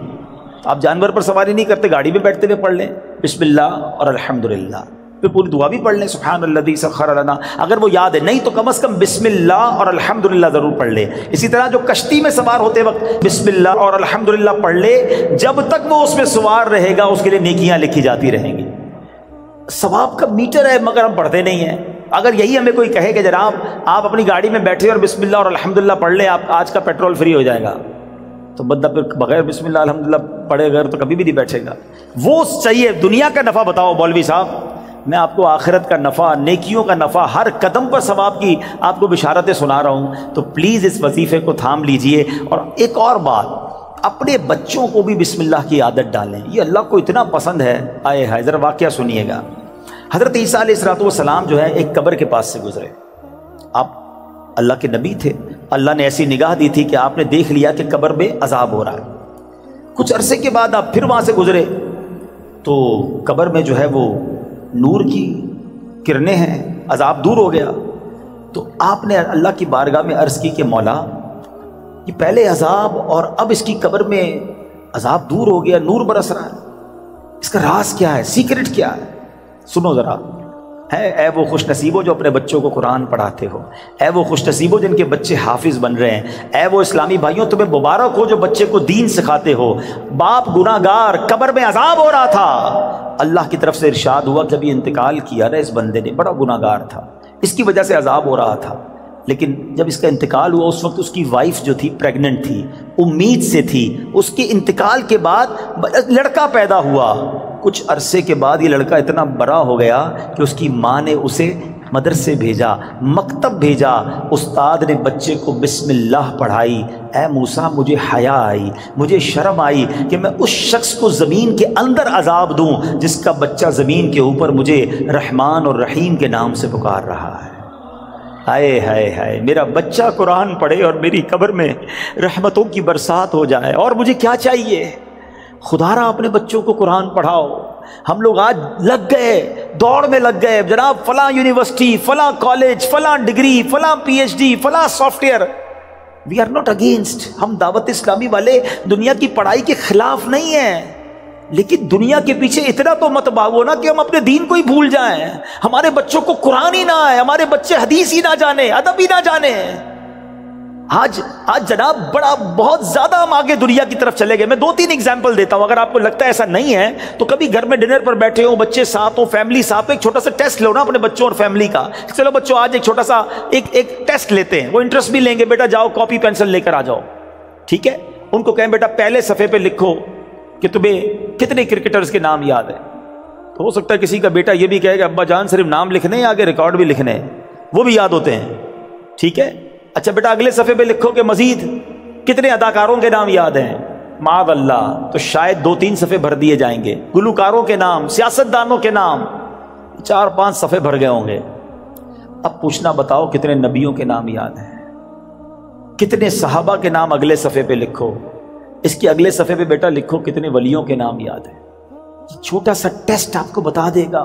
آپ جانور پر سواری نہیں کرتے، گاڑی میں بیٹھتے ہوئے پڑھ لیں بسم اللہ اور الحمدللہ، پھر پوری دعا بھی پڑھ لیں سبحان الذی سخر لنا، اگر وہ یاد ہے، نہیں تو کم از کم بسم اللہ اور الحمدللہ ضرور پڑھ لے۔ اسی طرح جو کشتی میں سوار ہوتے وقت بسم اللہ اور الحمدللہ پڑھ لے، جب تک وہ اس میں سوار رہے گا اس کے لیے نیکیاں لکھی جاتی رہیں گی۔ ثواب کا میٹر ہے مگر ہم پڑھتے نہیں ہیں۔ اگر یہی ہمیں کوئی کہے کہ جناب آپ اپنی گاڑی میں بیٹھے اور بسم اللہ اور الحمدللہ پڑھ لیں، آپ آج کا پیٹرول فری ہو جائے گا، تو بندہ پھر بغیر بسم اللہ الحمدللہ پڑھے گا تو کبھی بھی نہیں بیٹھے گا۔ وہ چاہیے دنیا کا نفع بتاؤ مولوی صاحب، میں آپ کو آخرت کا نفع، نیکیوں کا نفع، ہر قدم پر ثواب کی آپ کو بشارتیں سنا رہا ہوں، تو پلیز اس وظیفے کو تھام لیجئے۔ اور ایک اور بات، اپنے بچوں کو بھی بسم اللہ کی عادت ڈالیں، یہ اللہ کو اتنا پسند ہے۔ آئے ہائے، ذرا واقعہ سنیے گا۔ حضرت عیسیٰ علیہ السلام جو ہے ایک قبر کے پاس سے گزرے، آپ اللہ کے نبی تھے، اللہ نے ایسی نگاہ دی تھی کہ آپ نے دیکھ لیا کہ قبر میں عذاب ہو رہا ہے۔ کچھ عرصے کے بعد آپ پھر وہاں سے گزرے تو قبر میں جو ہے وہ نور کی کرنیں ہیں، عذاب دور ہو گیا۔ تو آپ نے اللہ کی بارگاہ میں عرض کی کہ مولا، یہ پہلے عذاب اور اب اس کی قبر میں عذاب دور ہو گیا، نور برس رہا ہے، اس کا راز کیا ہے، سیکرٹ کیا ہے؟ سنو ذرا، اے وہ خوش نصیبوں جو اپنے بچوں کو قرآن پڑھاتے ہو، اے وہ خوش نصیبوں جن کے بچے حافظ بن رہے ہیں، اے وہ اسلامی بھائیوں تمہیں مبارک ہو جو بچے کو دین سکھاتے ہو۔ باپ گناہ گار، قبر میں عذاب ہو رہا تھا، اللہ کی طرف سے ارشاد ہوا جب یہ انتقال کیا نا اس بندے نے، بڑا گناہ گار تھا، اس کی وجہ سے عذاب ہو رہا تھا، لیکن جب اس کا انتقال ہوا اس وقت اس کی وائف جو تھی پریگننٹ تھی، امید سے تھی، اس کے انتقال کے بعد لڑکا پیدا ہوا۔ کچھ عرصے کے بعد یہ لڑکا اتنا بڑا ہو گیا کہ اس کی ماں نے اسے مدرسے بھیجا، مکتب بھیجا، استاد نے بچے کو بسم اللہ پڑھائی۔ اے موسیٰ، مجھے حیا آئی، مجھے شرم آئی کہ میں اس شخص کو زمین کے اندر عذاب دوں جس کا بچہ زمین کے اوپر مجھے رحمان اور رحیم کے نام سے پکار رہا ہے۔ ہائے ہائے ہائے، میرا بچہ قرآن پڑھے اور میری قبر میں رحمتوں کی برسات ہو جائے، اور مجھے کیا چاہیے؟ خدا را اپنے بچوں کو قرآن پڑھاؤ۔ ہم لوگ آج لگ گئے، دوڑ میں لگ گئے، جناب فلاں یونیورسٹی، فلاں کالج، فلاں ڈگری، فلاں پی ایچ ڈی، فلاں software. We are not against, ہم دعوت اسلامی والے دنیا کی پڑھائی کے خلاف نہیں ہیں، لیکن دنیا کے پیچھے اتنا تو مت بھاگو نا کہ ہم اپنے دین کو ہی بھول جائیں، ہمارے بچوں کو قرآن ہی نہ آئے، ہمارے بچے حدیث ہی نہ جانے، ادب ہی نہ جانے۔ آج جناب بہت زیادہ ہم آگے دنیا کی طرف چلے گئے۔ میں 2-3 ایگزامپل دیتا ہوں، اگر آپ کو لگتا ہے ایسا نہیں ہے تو کبھی گھر میں ڈنر پر بیٹھے ہوں، بچے ساتھ ہوں، فیملی ساتھ، ایک چھوٹا سا ٹیسٹ لو نا اپنے بچوں اور فیملی کا۔ چلو بچوں آج ایک چھوٹا سا ایک ٹیسٹ لیتے ہیں، وہ انٹرسٹ بھی لیں گے، بیٹا جاؤ کاپی پینسل لے کر آ جاؤ، ٹھیک ہے؟ ان کو کہیں بیٹا پہلے صفحے پہ لکھو کہ تمہیں کتنے کرکٹرز کے نام یاد ہیں۔ تو ہو سکتا ہے کسی کا بیٹا یہ بھی کہے کہ ابا جان صرف نام لکھنے ہیں، آگے ریکارڈ بھی لکھنے ہیں، وہ بھی یاد ہوتے ہیں، ٹھیک ہے؟ اچھا بیٹا اگلے صفحے پہ لکھو کہ مزید کتنے اداکاروں کے نام یاد ہیں۔ معاذ اللہ، تو شاید 2-3 صفحے بھر دیے جائیں گے، گلوکاروں کے نام، سیاستدانوں کے نام، 4-5 صفحے بھر گئے ہوں گے۔ اب پوچھنا بتاؤ کتنے نبیوں کے نام یاد ہیں؟ کتنے صحابہ کے نام اگلے صفحے پہ لکھو، اس کے اگلے صفحے پہ بیٹا لکھو کتنے ولیوں کے نام یاد ہیں۔ یہ چھوٹا سا ٹیسٹ آپ کو بتا دے گا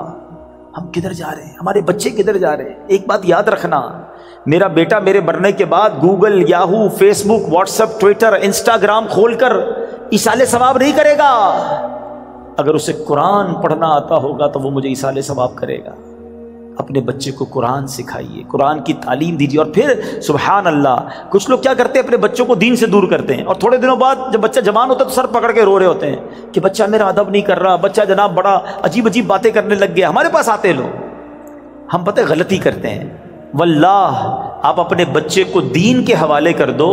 ہم کدھر جا رہے ہیں، ہمارے بچے کدھر جا رہے ہیں۔ ایک بات یاد رکھنا، میرا بیٹا میرے مرنے کے بعد گوگل، یاہو، فیس بک، واٹس ایپ، ٹویٹر، انسٹاگرام کھول کر ایصال ثواب نہیں کرے گا۔ اگر اسے قرآن پڑھنا آتا ہوگا تو وہ مجھے ایصال ثواب کرے گا۔ اپنے بچے کو قرآن سکھائیے، قرآن کی تعلیم دیجیے۔ اور پھر سبحان اللہ، کچھ لوگ کیا کرتے ہیں، اپنے بچوں کو دین سے دور کرتے ہیں، اور تھوڑے دنوں بعد جب بچہ جوان ہوتا ہے تو سر پکڑ کے رو رہے ہوتے ہیں کہ بچہ میرا ادب نہیں کر رہا، بچہ جناب بڑا عجیب عجیب باتیں کرنے لگ گیا۔ ہمارے پاس آتے لوگ، ہم پتہ غلطی کرتے ہیں۔ واللہ آپ اپنے بچے کو دین کے حوالے کر دو،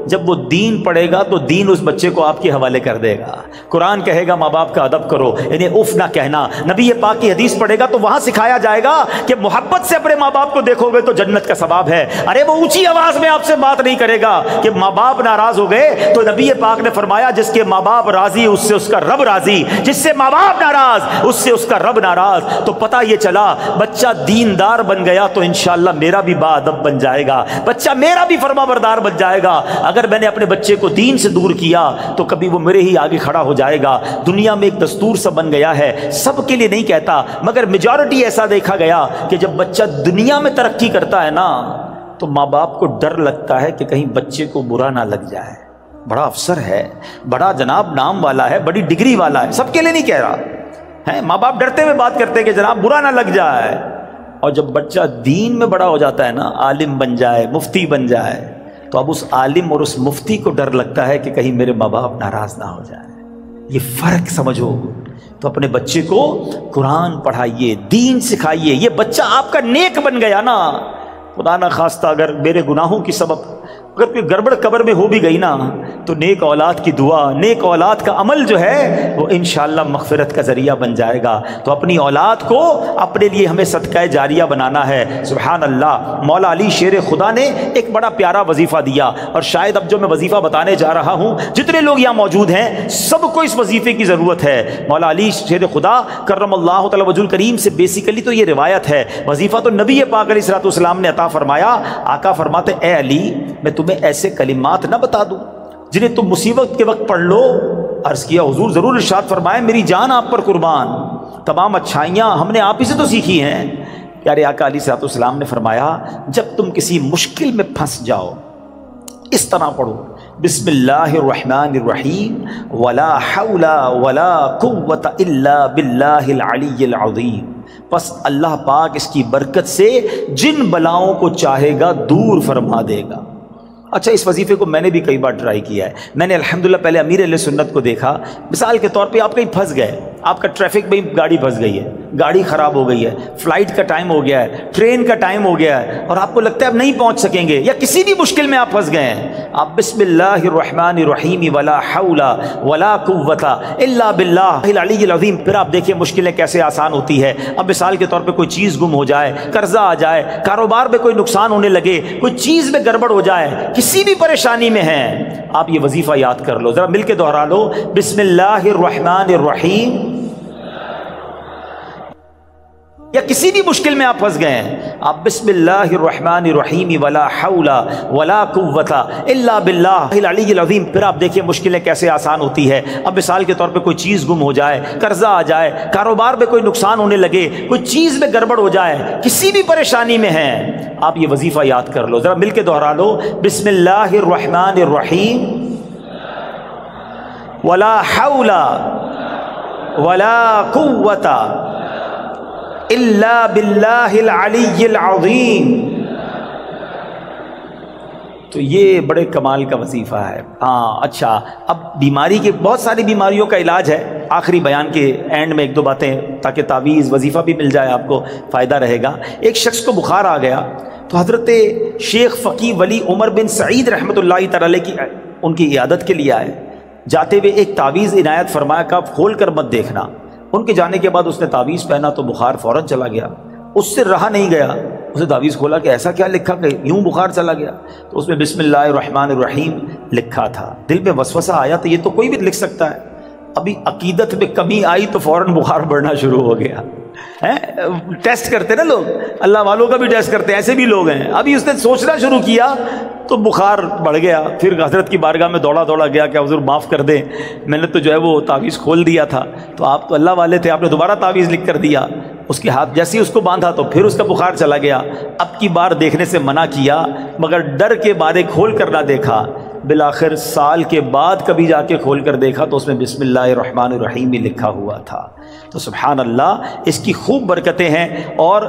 جب وہ دین پڑھے گا تو دین اس بچے کو آپ کے حوالے کر دے گا۔ قرآن کہے گا ماں باپ کا ادب کرو، یعنی اف نہ کہنا۔ نبی پاک کی حدیث پڑھے گا تو وہاں سکھایا جائے گا کہ محبت سے اپنے ماں باپ کو دیکھو گے تو جنت کا ثواب ہے۔ ارے وہ اونچی آواز میں آپ سے بات نہیں کرے گا کہ ماں باپ ناراض ہو گئے، تو نبی پاک نے فرمایا جس کے ماں باپ راضی اس سے اس کا رب راضی، جس سے ماں باپ ناراض اس سے اس کا رب ناراض۔ تو پتہ یہ چلا بچہ دیندار بن گیا تو انشاءاللہ میرا بھی با ادب بن جائے گا، بچہ میرا بھی فرما بردار بن جائے گا۔ اگر میں نے اپنے بچے کو دین سے دور کیا تو کبھی وہ میرے ہی آگے کھڑا ہو جائے گا۔ دنیا میں ایک دستور سا بن گیا ہے، سب کے لیے نہیں کہتا مگر میجورٹی ایسا دیکھا گیا کہ جب بچہ دنیا میں ترقی کرتا ہے نا تو ماں باپ کو ڈر لگتا ہے کہ کہیں بچے کو برا نہ لگ جائے۔ بڑا افسر ہے، بڑا جناب نام والا ہے، بڑی ڈگری والا ہے، سب کے لیے نہیں کہہ رہا ہے، ماں باپ ڈرتے ہوئے بات کرتے ہیں کہ جناب برا نہ لگ جائے۔ اور جب بچہ دین میں بڑا ہو جاتا ہے نا، عالم بن جائے، مفتی بن جائے، تو اب اس عالم اور اس مفتی کو ڈر لگتا ہے کہ کہیں میرے ماں باپ ناراض نہ ہو جائے۔ یہ فرق سمجھو۔ تو اپنے بچے کو قرآن پڑھائیے، دین سکھائیے۔ یہ بچہ آپ کا نیک بن گیا نا، خدا نہ خواستہ اگر میرے گناہوں کی سبب اگر کوئی گڑبڑ قبر میں ہو بھی گئی نا تو نیک اولاد کی دعا، نیک اولاد کا عمل جو ہے وہ انشاءاللہ مغفرت کا ذریعہ بن جائے گا۔ تو اپنی اولاد کو اپنے لیے ہمیں صدقہ جاریہ بنانا ہے۔ سبحان اللہ، مولا علی شیر خدا نے ایک بڑا پیارا وظیفہ دیا، اور شاید اب جو میں وظیفہ بتانے جا رہا ہوں جتنے لوگ یہاں موجود ہیں سب کو اس وظیفے کی ضرورت ہے۔ مولا علی شیر خدا کرم اللہ تعالی وجہ الکریم سے بیسیکلی تو یہ روایت ہے، وظیفہ تو نبی پاک علیہ الصلوۃ والسلام نے عطا فرمایا۔ آقا فرماتے اے علی میں تمہیں ایسے کلمات نہ بتا دوں جنہیں تم مصیبت کے وقت پڑھ لو؟ عرض کیا حضور ضرور، ارشاد فرمائے میری جان آپ پر قربان، تمام اچھائیاں ہم نے آپ ہی سے تو سیکھی ہیں۔ پیارے آقا علیہ الصلوۃ والسلام نے فرمایا جب تم کسی مشکل میں پھنس جاؤ اس طرح پڑھو، بسم اللہ الرحمن الرحیم ولا حول ولا قوت الا باللہ العلی العظیم۔ پس اللہ پاک اس کی برکت سے جن بلاؤں کو چاہے گا دور فرما دے گا۔ اچھا، اس وظیفے کو میں نے بھی کئی بار ٹرائی کیا ہے۔ میں نے الحمدللہ پہلے امیر اہل سنت کو دیکھا، مثال کے طور پہ آپ کہیں پھنس گئے، آپ کا ٹریفک میں گاڑی پھنس گئی ہے، گاڑی خراب ہو گئی ہے، فلائٹ کا ٹائم ہو گیا ہے، ٹرین کا ٹائم ہو گیا ہے، اور آپ کو لگتا ہے اب نہیں پہنچ سکیں گے، یا کسی بھی مشکل میں آپ پھنس گئے ہیں، آپ بسم اللہ الرحمن الرحیم ولا حول ولا قوت الا باللہ العلی العظیم، پھر آپ دیکھیں مشکلیں کیسے آسان ہوتی ہے۔ اب مثال کے طور پہ کوئی چیز گم ہو جائے، قرضہ آ جائے، کاروبار میں کوئی نقصان ہونے لگے، کوئی چیز میں گڑبڑ ہو جائے، کسی بھی پریشانی میں ہیں، آپ یہ وظیفہ یاد کر لو، ذرا مل کے دوہرا لو، بسم اللہ الرحمن الرحیم، یا کسی بھی مشکل میں آپ پھنس گئے ہیں، آپ بسم اللہ الرحمن الرحیم ولا حول ولا قوت الا باللہ العلی العظیم، پھر آپ دیکھیں مشکلیں کیسے آسان ہوتی ہے۔ اب مثال کے طور پہ کوئی چیز گم ہو جائے، قرضہ آ جائے، کاروبار میں کوئی نقصان ہونے لگے، کوئی چیز میں گڑبڑ ہو جائے، کسی بھی پریشانی میں ہیں، آپ یہ وظیفہ یاد کر لو، ذرا مل کے دوہرا لو، بسم اللہ الرحمن الرحیم ولا حول ولا قوت الا باللہ العلی العظیم۔ تو یہ بڑے کمال کا وظیفہ ہے۔ ہاں اچھا، اب بیماری کے بہت ساری بیماریوں کا علاج ہے، آخری بیان کے اینڈ میں ایک دو باتیں تاکہ تعویذ وظیفہ بھی مل جائے، آپ کو فائدہ رہے گا۔ ایک شخص کو بخار آ گیا تو حضرت شیخ فقی ولی عمر بن سعید رحمۃ اللہ تعالی علیہ کی ان کی عیادت کے لیے آئے، جاتے ہوئے ایک تعویذ عنایت فرمایا کہ آپ کھول کر مت دیکھنا۔ ان کے جانے کے بعد اس نے تعویذ پہنا تو بخار فوراً چلا گیا، اس سے رہا نہیں گیا، اسے تعویذ کھولا کہ ایسا کیا لکھا کہ یوں بخار چلا گیا، تو اس میں بسم اللہ الرحمن الرحیم لکھا تھا۔ دل میں وسوسہ آیا تو یہ تو کوئی بھی لکھ سکتا ہے، ابھی عقیدت میں کمی آئی تو فوراً بخار بڑھنا شروع ہو گیا۔ ٹیسٹ کرتے نا لوگ، اللہ والوں کا بھی ٹیسٹ کرتے ہیں، ایسے بھی لوگ ہیں۔ ابھی اس نے سوچنا شروع کیا تو بخار بڑھ گیا، پھر حضرت کی بارگاہ میں دوڑا گیا کہ حضور معاف کر دیں، میں نے تو جو ہے وہ تعویذ کھول دیا تھا، تو آپ تو اللہ والے تھے، آپ نے دوبارہ تعویذ لکھ کر دیا۔ اس کے ہاتھ جیسے ہی اس کو باندھا تو پھر اس کا بخار چلا گیا۔ اب کی بار دیکھنے سے منع کیا، مگر ڈر کے بارے کھول کر نہ دیکھا۔ بالآخر سال کے بعد کبھی جا کے کھول کر دیکھا تو اس میں بسم اللہ الرحمن الرحیم ہی لکھا ہوا تھا۔ تو سبحان اللہ، اس کی خوب برکتیں ہیں۔ اور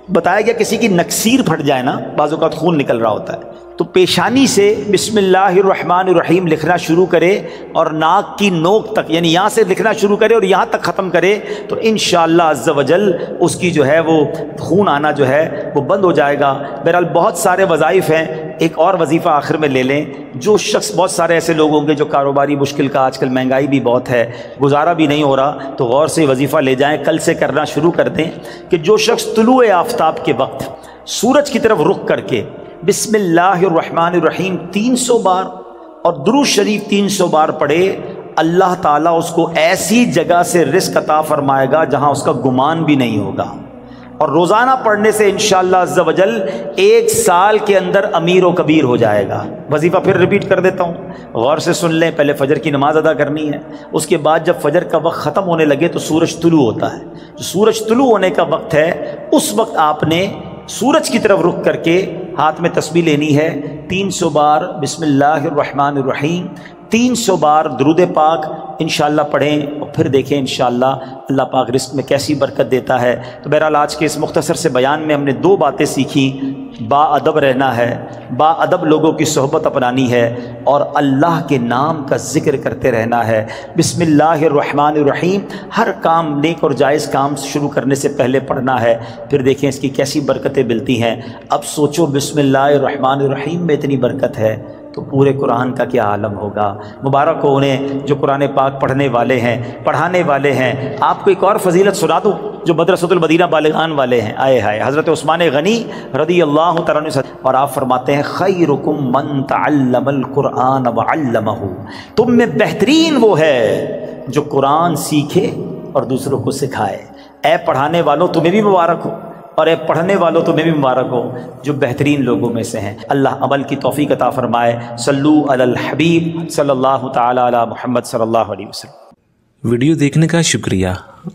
بتایا گیا کسی کی نکسیر پھٹ جائے نا، بعض اوقات خون نکل رہا ہوتا ہے، تو پیشانی سے بسم اللہ الرحمن الرحیم لکھنا شروع کرے اور ناک کی نوک تک، یعنی یہاں سے لکھنا شروع کرے اور یہاں تک ختم کرے، تو انشاءاللہ عز و جل اس کی جو ہے وہ خون آنا جو ہے وہ بند ہو جائے گا۔ بہرحال بہت سارے وظائف ہیں، ایک اور وظیفہ آخر میں لے لیں۔ جو شخص، بہت سارے ایسے لوگ ہوں گے جو کاروباری مشکل کا، آج کل مہنگائی بھی بہت ہے، گزارا بھی نہیں ہو رہا، تو غور سے وظیفہ لے جائیں، کل سے کرنا شروع کر دیں کہ جو شخص طلوع آفتاب کے وقت سورج کی طرف رخ کر کے بسم اللہ الرحمن الرحیم 300 بار اور درود شریف 300 بار پڑھے، اللہ تعالیٰ اس کو ایسی جگہ سے رزق عطا فرمائے گا جہاں اس کا گمان بھی نہیں ہوگا، اور روزانہ پڑھنے سے انشاءاللہ عز و جل 1 سال کے اندر امیر و کبیر ہو جائے گا۔ وظیفہ پھر ریپیٹ کر دیتا ہوں، غور سے سن لیں۔ پہلے فجر کی نماز ادا کرنی ہے، اس کے بعد جب فجر کا وقت ختم ہونے لگے تو سورج طلوع ہوتا ہے، جو سورج طلوع ہونے کا وقت ہے اس وقت آپ نے سورج کی طرف رخ کر کے ہاتھ میں تسبیح لینی ہے، 300 بار بسم اللہ الرحمن الرحیم، 300 بار درود پاک انشاءاللہ پڑھیں، اور پھر دیکھیں انشاءاللہ اللہ پاک رزق میں کیسی برکت دیتا ہے۔ تو بہرحال آج کے اس مختصر سے بیان میں ہم نے 2 باتیں سیکھیں۔ با ادب رہنا ہے، با ادب لوگوں کی صحبت اپنانی ہے، اور اللہ کے نام کا ذکر کرتے رہنا ہے۔ بسم اللہ الرحمن الرحیم ہر کام، نیک اور جائز کام شروع کرنے سے پہلے پڑھنا ہے، پھر دیکھیں اس کی کیسی برکتیں ملتی ہیں۔ اب سوچو بسم اللہ الرحمن الرحیم میں اتنی برکت ہے تو پورے قرآن کا کیا عالم ہوگا۔ مبارک ہو انہیں جو قرآن پاک پڑھنے والے ہیں، پڑھانے والے ہیں۔ آپ کو ایک اور فضیلت سنا دوں جو مدرسۃ المدینہ بالغان والے ہیں، آئے ہائے، حضرت عثمان غنی رضی اللہ تعالیٰ عنہ، اور آپ فرماتے ہیں خیرکم من تعلم القرآن وعلمہ، تم میں بہترین وہ ہے جو قرآن سیکھے اور دوسروں کو سکھائے۔ اے پڑھانے والوں تمہیں بھی مبارک ہو، اور اے پڑھنے والوں تمہیں بھی مبارک ہو جو بہترین لوگوں میں سے ہیں۔ اللہ عمل کی توفیق عطا فرمائے۔ صلو علی الحبیب صلی اللہ تعالی علی محمد صلی اللہ علیہ وسلم۔ ویڈیو دیکھنے کا شکریہ۔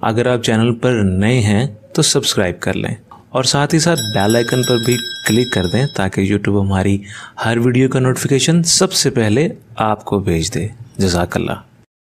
اگر آپ چینل پر نئے ہیں تو سبسکرائب کر لیں، اور ساتھ ہی ساتھ بیل آئیکن پر بھی کلک کر دیں تاکہ یوٹیوب ہماری ہر ویڈیو کا نوٹیفیکیشن سب سے پہلے آپ کو بھیج دے۔ جزاک اللہ۔